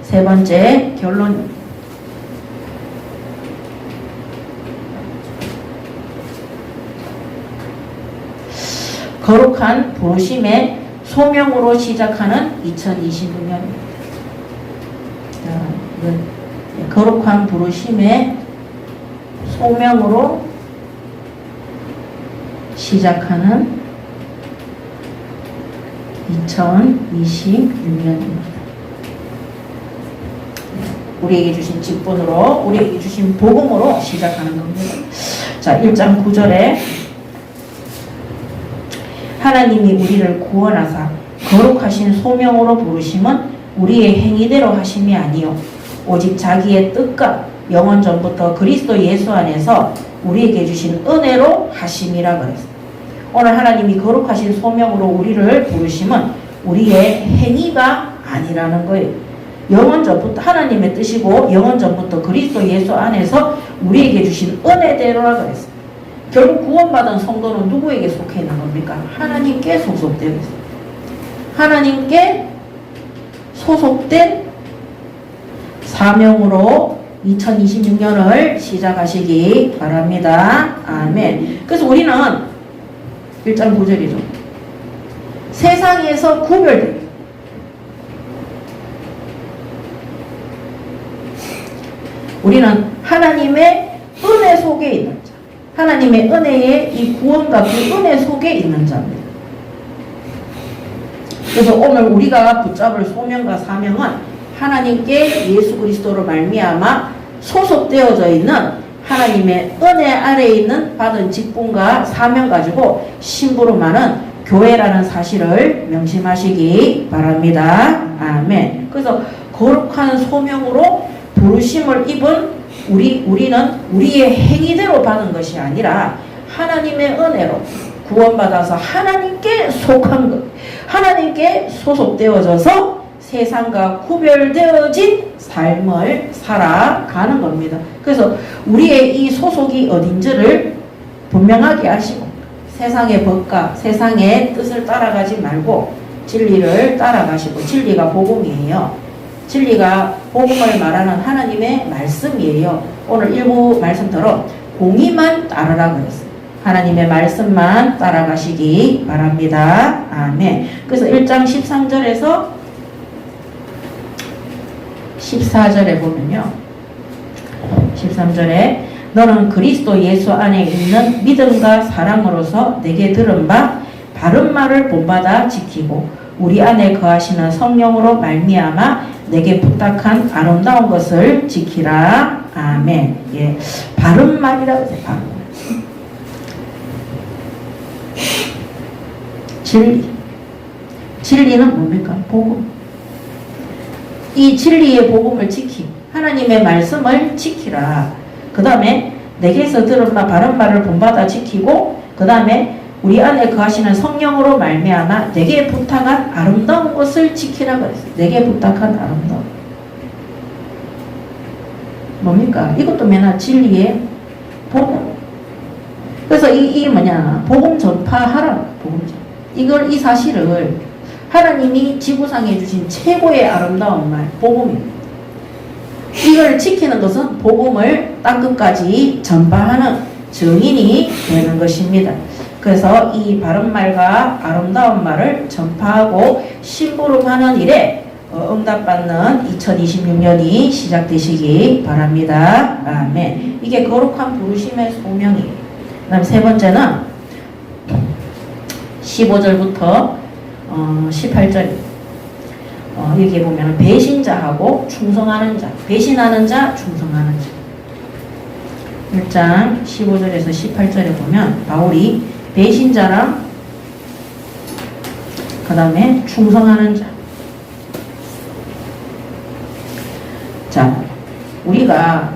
세 번째 결론. 거룩한 부르심의 소명으로 시작하는 2026년입니다. 거룩한 부르심의 소명으로 시작하는 2026년입니다. 우리에게 주신 직분으로, 우리에게 주신 복음으로 시작하는 겁니다. 자, 1장 9절에 하나님이 우리를 구원하사 거룩하신 소명으로 부르심은 우리의 행위대로 하심이 아니요 오직 자기의 뜻과 영원 전부터 그리스도 예수 안에서 우리에게 주신 은혜로 하심이라 그랬어요. 오늘 하나님이 거룩하신 소명으로 우리를 부르심은 우리의 행위가 아니라는 거예요. 영원 전부터 하나님의 뜻이고 영원 전부터 그리스도 예수 안에서 우리에게 주신 은혜대로라 그랬어요. 결국 구원받은 성도는 누구에게 속해 있는 겁니까? 하나님께 소속되어 있어요. 하나님께 소속된 사명으로 2026년을 시작하시기 바랍니다. 아멘. 그래서 우리는 1장 9절이죠. 세상에서 구별되기. 우리는 하나님의 은혜 속에 있는 자. 하나님의 은혜의 이 구원과 그 은혜 속에 있는 자입니다. 그래서 오늘 우리가 붙잡을 소명과 사명은 하나님께 예수 그리스도로 말미암아 소속되어져 있는 하나님의 은혜 아래에 있는 받은 직분과 사명 가지고 심부름하는 교회라는 사실을 명심하시기 바랍니다. 아멘. 그래서 거룩한 소명으로 부르심을 입은 우리는 우리의 행위대로 받은 것이 아니라 하나님의 은혜로 구원받아서 하나님께 속한 것, 하나님께 소속되어져서 세상과 구별되어진 삶을 살아가는 겁니다. 그래서 우리의 이 소속이 어딘지를 분명하게 하시고 세상의 법과 세상의 뜻을 따라가지 말고 진리를 따라가시고, 진리가 복음이에요. 진리가 복음을 말하는 하나님의 말씀이에요. 오늘 일부 말씀처럼 공의만 따르라 그랬어요. 하나님의 말씀만 따라가시기 바랍니다. 아멘. 그래서 1장 13절에서 14절에 보면요. 13절에 너는 그리스도 예수 안에 있는 믿음과 사랑으로서 내게 들은 바 바른 말을 본받아 지키고 우리 안에 거하시는 성령으로 말미암아 내게 부탁한 아름다운 것을 지키라. 아멘. 예, 바른 말이라고 해서 바른 말. 진리. 진리는 뭡니까? 복음. 이 진리의 복음을 지키. 하나님의 말씀을 지키라. 그 다음에 내게서 들은 바른 말을 본받아 지키고 그 다음에 우리 안에 거하시는 성령으로 말미암아 내게 부탁한 아름다운 것을 지키라 그랬어요. 내게 부탁한 아름다운 뭡니까? 이것도 맨날 진리의 복음. 그래서 이 뭐냐 복음 전파하라. 복음 전파. 이 사실을 하나님이 지구상에 주신 최고의 아름다운 말 복음입니다. 이걸 지키는 것은 복음을 땅끝까지 전파하는 증인이 되는 것입니다. 그래서 이 바른 말과 아름다운 말을 전파하고 심부름하는 일에 응답받는 2026년이 시작되시기 바랍니다. 아멘. 이게 거룩한 부르심의 소명이에요. 그 다음 세 번째는 15절부터 18절입니다. 여기 보면 배신자하고 충성하는 자, 배신하는 자, 충성하는 자. 1장 15절에서 18절에 보면 바울이 배신자랑 그 다음에 충성하는 자. 자, 우리가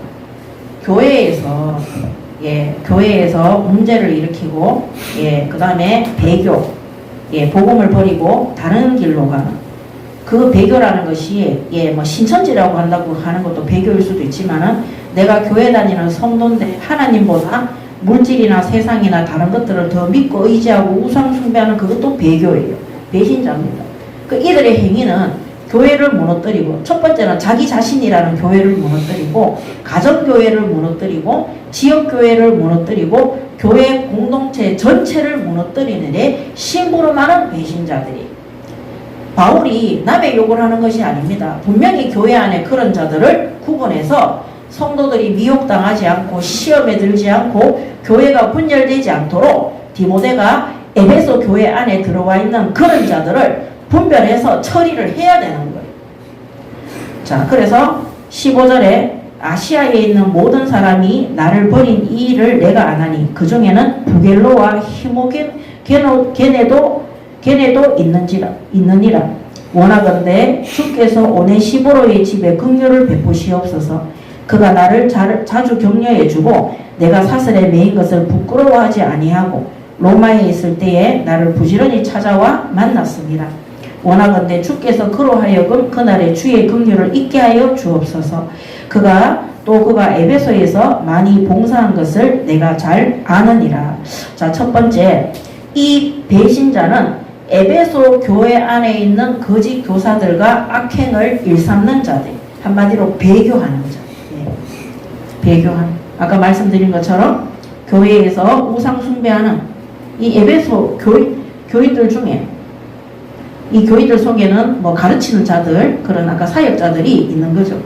교회에서 교회에서 문제를 일으키고 그 다음에 배교, 복음을 버리고 다른 길로 가는 그 배교라는 것이 뭐 신천지라고 한다고 하는 것도 배교일 수도 있지만은 내가 교회 다니는 성도인데 하나님보다 물질이나 세상이나 다른 것들을 더 믿고 의지하고 우상 숭배하는 그것도 배교예요. 배신자입니다. 그 이들의 행위는 교회를 무너뜨리고 첫 번째는 자기 자신이라는 교회를 무너뜨리고 가정교회를 무너뜨리고 지역교회를 무너뜨리고 교회 공동체 전체를 무너뜨리는 데 심부름하는 배신자들이 바울이 남의 욕을 하는 것이 아닙니다. 분명히 교회 안에 그런 자들을 구분해서 성도들이 미혹당하지 않고 시험에 들지 않고 교회가 분열되지 않도록 디모데가 에베소 교회 안에 들어와 있는 그런 자들을 분별해서 처리를 해야 되는 거예요. 자, 그래서 15절에 아시아에 있는 모든 사람이 나를 버린 이 일을 내가 안하니 그 중에는 부겔로와 히모겐 걔네도 있느니라. 원하건대 주께서 오네시보로의 집에 긍휼을 베푸시옵소서. 그가 나를 자주 격려해주고 내가 사슬에 매인 것을 부끄러워하지 아니하고 로마에 있을 때에 나를 부지런히 찾아와 만났습니다. 원하건대 주께서 그로 하여금 그날의 주의 긍휼을 잊게 하여 주옵소서. 그가 에베소에서 많이 봉사한 것을 내가 잘 아느니라. 자, 첫 번째, 이 배신자는 에베소 교회 안에 있는 거짓 교사들과 악행을 일삼는 자들, 한마디로 배교하는 자. 배교하는. 아까 말씀드린 것처럼 교회에서 우상 숭배하는 이 에베소 교인들 중에 이 교인들 속에는 뭐 가르치는 자들, 그런 아까 사역자들이 있는 거죠.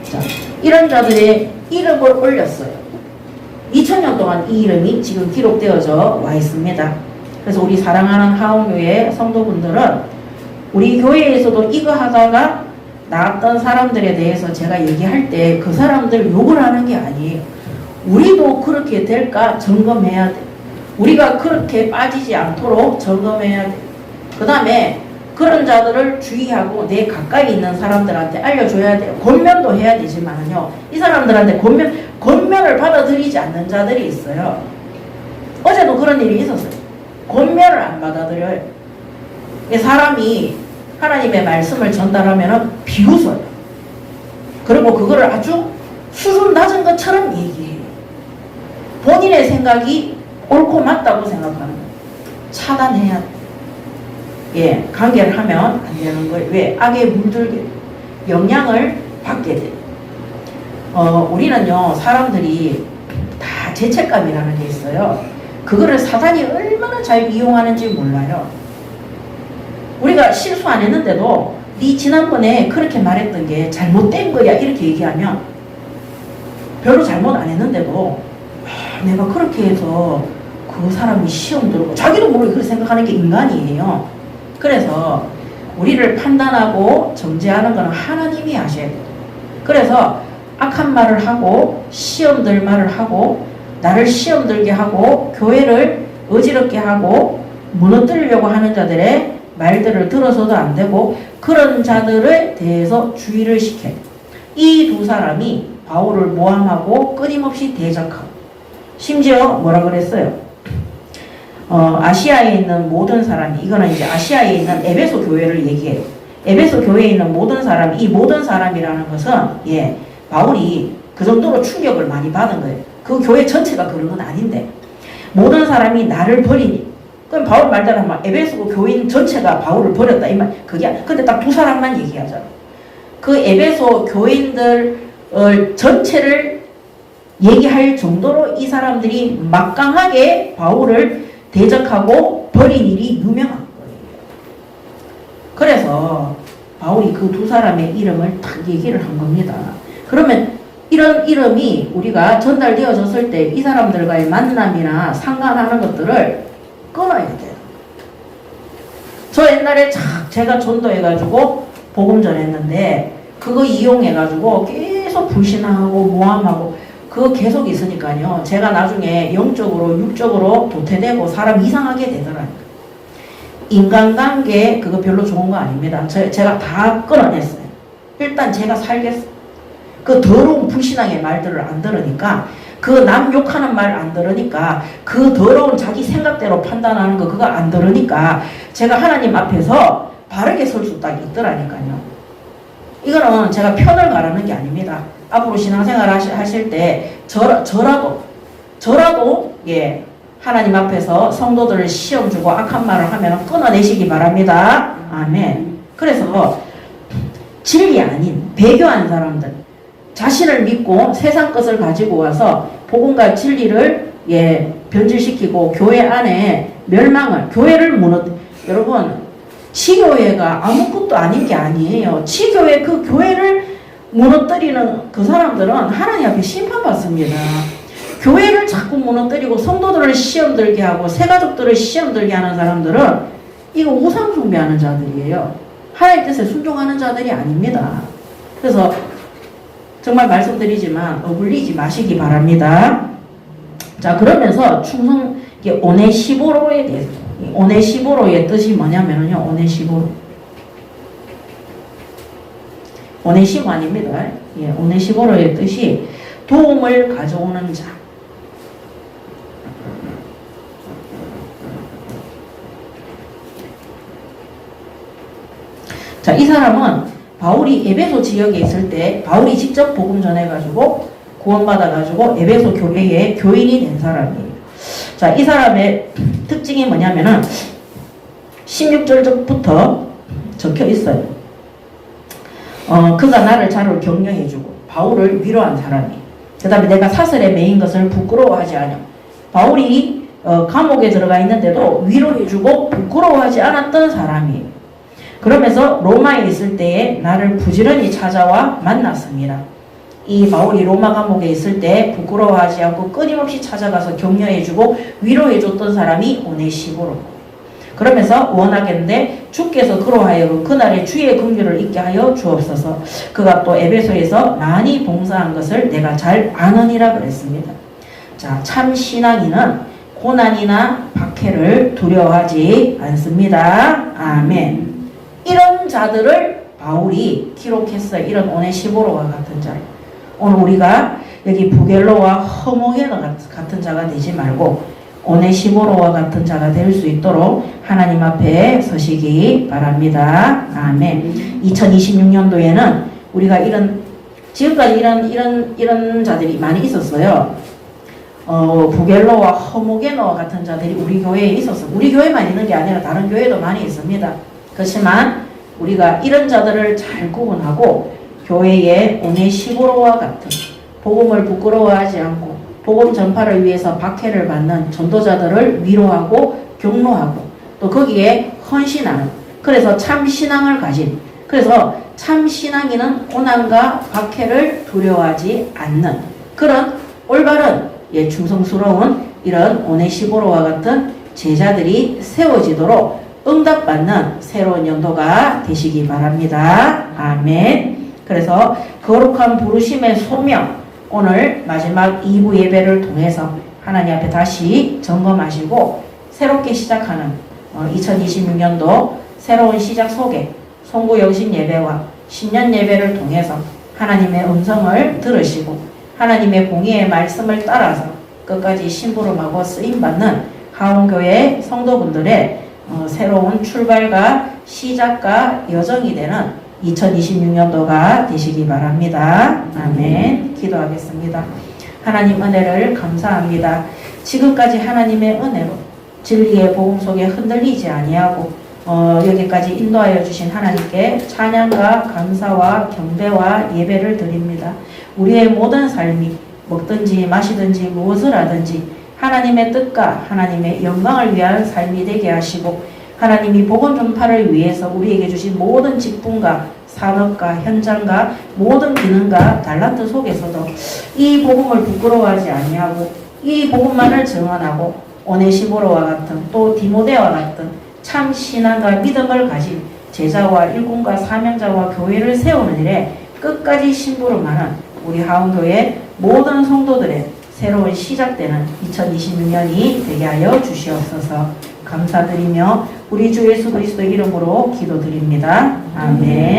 자, 이런 자들의 이름을 올렸어요. 2000년 동안 이 이름이 지금 기록되어져 와 있습니다. 그래서 우리 사랑하는 하원교회 성도분들은 우리 교회에서도 이거 하다가 나왔던 사람들에 대해서 제가 얘기할 때 그 사람들 욕을 하는 게 아니에요. 우리도 그렇게 될까 점검해야 돼. 우리가 그렇게 빠지지 않도록 점검해야 돼. 그 다음에 그런 자들을 주의하고 내 가까이 있는 사람들한테 알려줘야 돼요. 권면도 해야 되지만요. 이 사람들한테 권면을 받아들이지 않는 자들이 있어요. 어제도 그런 일이 있었어요. 권면을 안 받아들여요. 사람이 하나님의 말씀을 전달하면 비웃어요. 그리고 그거를 아주 수준 낮은 것처럼 얘기해요. 본인의 생각이 옳고 맞다고 생각하는 거예요. 차단해야 돼요. 관계를 하면 안 되는 거예요. 왜? 악에 물들게 돼요. 영향을 받게 돼요. 우리는요, 사람들이 다 죄책감이라는 게 있어요. 그거를 사단이 얼마나 잘 이용하는지 몰라요. 우리가 실수 안 했는데도 네 지난번에 그렇게 말했던 게 잘못된 거야 이렇게 얘기하면 별로 잘못 안 했는데도 내가 그렇게 해서 그 사람이 시험 들고 자기도 모르게 그렇게 생각하는 게 인간이에요. 그래서 우리를 판단하고 정죄하는 건 하나님이 하셔야 돼요. 그래서 악한 말을 하고 시험 들 말을 하고 나를 시험 들게 하고 교회를 어지럽게 하고 무너뜨리려고 하는 자들의 말들을 들어서도 안 되고 그런 자들에 대해서 주의를 시켜요. 이 두 사람이 바울을 모함하고 끊임없이 대적하고 심지어 뭐라 그랬어요? 아시아에 있는 모든 사람이, 이거는 이제 아시아에 있는 에베소 교회를 얘기해요. 에베소 교회에 있는 모든 사람, 이 모든 사람이라는 것은 바울이 그 정도로 충격을 많이 받은 거예요. 그 교회 전체가 그런 건 아닌데 모든 사람이 나를 버리니, 그럼 바울 말대로 하면 에베소 교인 전체가 바울을 버렸다 이 말. 그게 근데 딱 두 사람만 얘기하잖아. 그 에베소 교인들 전체를 얘기할 정도로 이 사람들이 막강하게 바울을 대적하고 버린 일이 유명한 거예요. 그래서 바울이 그 두 사람의 이름을 딱 얘기를 한 겁니다. 그러면 이런 이름이 우리가 전달되어졌을 때 이 사람들과의 만남이나 상관하는 것들을 끊어야 돼요. 저 옛날에 제가 전도해가지고 복음 전했는데 그거 이용해가지고 계속 불신하고 모함하고 그거 계속 있으니까요. 제가 나중에 영적으로 육적으로 도태되고 사람 이상하게 되더라고요. 인간관계 그거 별로 좋은 거 아닙니다. 제가 다 끊어냈어요. 일단 제가 살겠어요. 그 더러운 불신앙의 말들을 안 들으니까, 그 남 욕하는 말 안 들으니까, 그 더러운 자기 생각대로 판단하는 거 그거 안 들으니까 제가 하나님 앞에서 바르게 설 수 딱 있더라니까요. 이거는 제가 편을 가르는 게 아닙니다. 앞으로 신앙생활 하실 때 저라도 하나님 앞에서 성도들을 시험 주고 악한 말을 하면 끊어내시기 바랍니다. 아멘. 그래서 진리 아닌 배교한 사람들, 자신을 믿고 세상 것을 가지고 와서 복음과 진리를 변질시키고 교회 안에 교회를 여러분, 치교회가 아무것도 아닌 게 아니에요. 치교회 그 교회를 무너뜨리는 그 사람들은 하나님 앞에 심판받습니다. 교회를 자꾸 무너뜨리고 성도들을 시험 들게 하고 새가족들을 시험 들게 하는 사람들은 이거 우상 숭배하는 자들이에요. 하나님 뜻에 순종하는 자들이 아닙니다. 그래서 정말 말씀드리지만 어불리지 마시기 바랍니다. 자, 그러면서 오네시보로에 대해서, 오네시보로의 뜻이 뭐냐면요, 오네시모 아닙니다. 오네시보로의 뜻이 도움을 가져오는 자. 자, 이 사람은 바울이 에베소 지역에 있을 때 바울이 직접 복음 전해가지고 구원받아가지고 에베소 교회의 교인이 된 사람이에요. 자, 이 사람의 특징이 뭐냐면은 16절부터 적혀 있어요. 그가 나를 잘 격려해주고 바울을 위로한 사람이에요. 그 다음에 내가 사슬에 매인 것을 부끄러워하지 않아. 바울이 감옥에 들어가 있는데도 위로해주고 부끄러워하지 않았던 사람이에요. 그러면서 로마에 있을 때에 나를 부지런히 찾아와 만났습니다. 이 바울이 로마 감옥에 있을 때 부끄러워하지 않고 끊임없이 찾아가서 격려해주고 위로해줬던 사람이 오네시보로. 그러면서 원하겠는데 주께서 그로 하여금 그날의 주의 긍휼을 잊게 하여 주옵소서. 그가 또 에베소에서 많이 봉사한 것을 내가 잘 아느니라 그랬습니다. 자, 참 신앙인은 고난이나 박해를 두려워하지 않습니다. 아멘. 이런 자들을 바울이 기록했어요. 이런 오네시보로와 같은 자. 오늘 우리가 여기 부겔로와 허모게노 같은 자가 되지 말고 오네시보로와 같은 자가 될 수 있도록 하나님 앞에 서시기 바랍니다. 아멘. 2026년도에는 우리가 지금까지 이런 자들이 많이 있었어요. 부겔로와 허모게노 같은 자들이 우리 교회에 있었어요. 우리 교회만 있는 게 아니라 다른 교회도 많이 있습니다. 그렇지만 우리가 이런 자들을 잘 구분하고 교회의 오네시보로와 같은 복음을 부끄러워하지 않고 복음 전파를 위해서 박해를 받는 전도자들을 위로하고 격려하고 또 거기에 헌신하는, 그래서 참 신앙을 가진, 그래서 참 신앙인은 고난과 박해를 두려워하지 않는 그런 올바른 충성스러운 이런 오네시보로와 같은 제자들이 세워지도록 응답받는 새로운 연도가 되시기 바랍니다. 아멘. 그래서 거룩한 부르심의 소명, 오늘 마지막 2부 예배를 통해서 하나님 앞에 다시 점검하시고 새롭게 시작하는 2026년도 새로운 시작 속에 송구 영신 예배와 신년 예배를 통해서 하나님의 음성을 들으시고 하나님의 공의의 말씀을 따라서 끝까지 심부름하고 쓰임받는 하원교회 성도분들의 새로운 출발과 시작과 여정이 되는 2026년도가 되시기 바랍니다. 아멘. 기도하겠습니다. 하나님 은혜를 감사합니다. 지금까지 하나님의 은혜로 진리의 복음 속에 흔들리지 아니하고 여기까지 인도하여 주신 하나님께 찬양과 감사와 경배와 예배를 드립니다. 우리의 모든 삶이 먹든지 마시든지 무엇을 하든지 하나님의 뜻과 하나님의 영광을 위한 삶이 되게 하시고 하나님이 복음 전파를 위해서 우리에게 주신 모든 직분과 산업과 현장과 모든 기능과 달란트 속에서도 이 복음을 부끄러워하지 아니하고 이 복음만을 증언하고 오네시모로와 같은 또 디모데와 같은 참 신앙과 믿음을 가진 제자와 일꾼과 사명자와 교회를 세우는 일에 끝까지 심부름하는 우리 하원교회 모든 성도들의 새로운 시작되는 2026년이 되게 하여 주시옵소서. 감사드리며 우리 주 예수 그리스도 이름으로 기도드립니다. 아멘.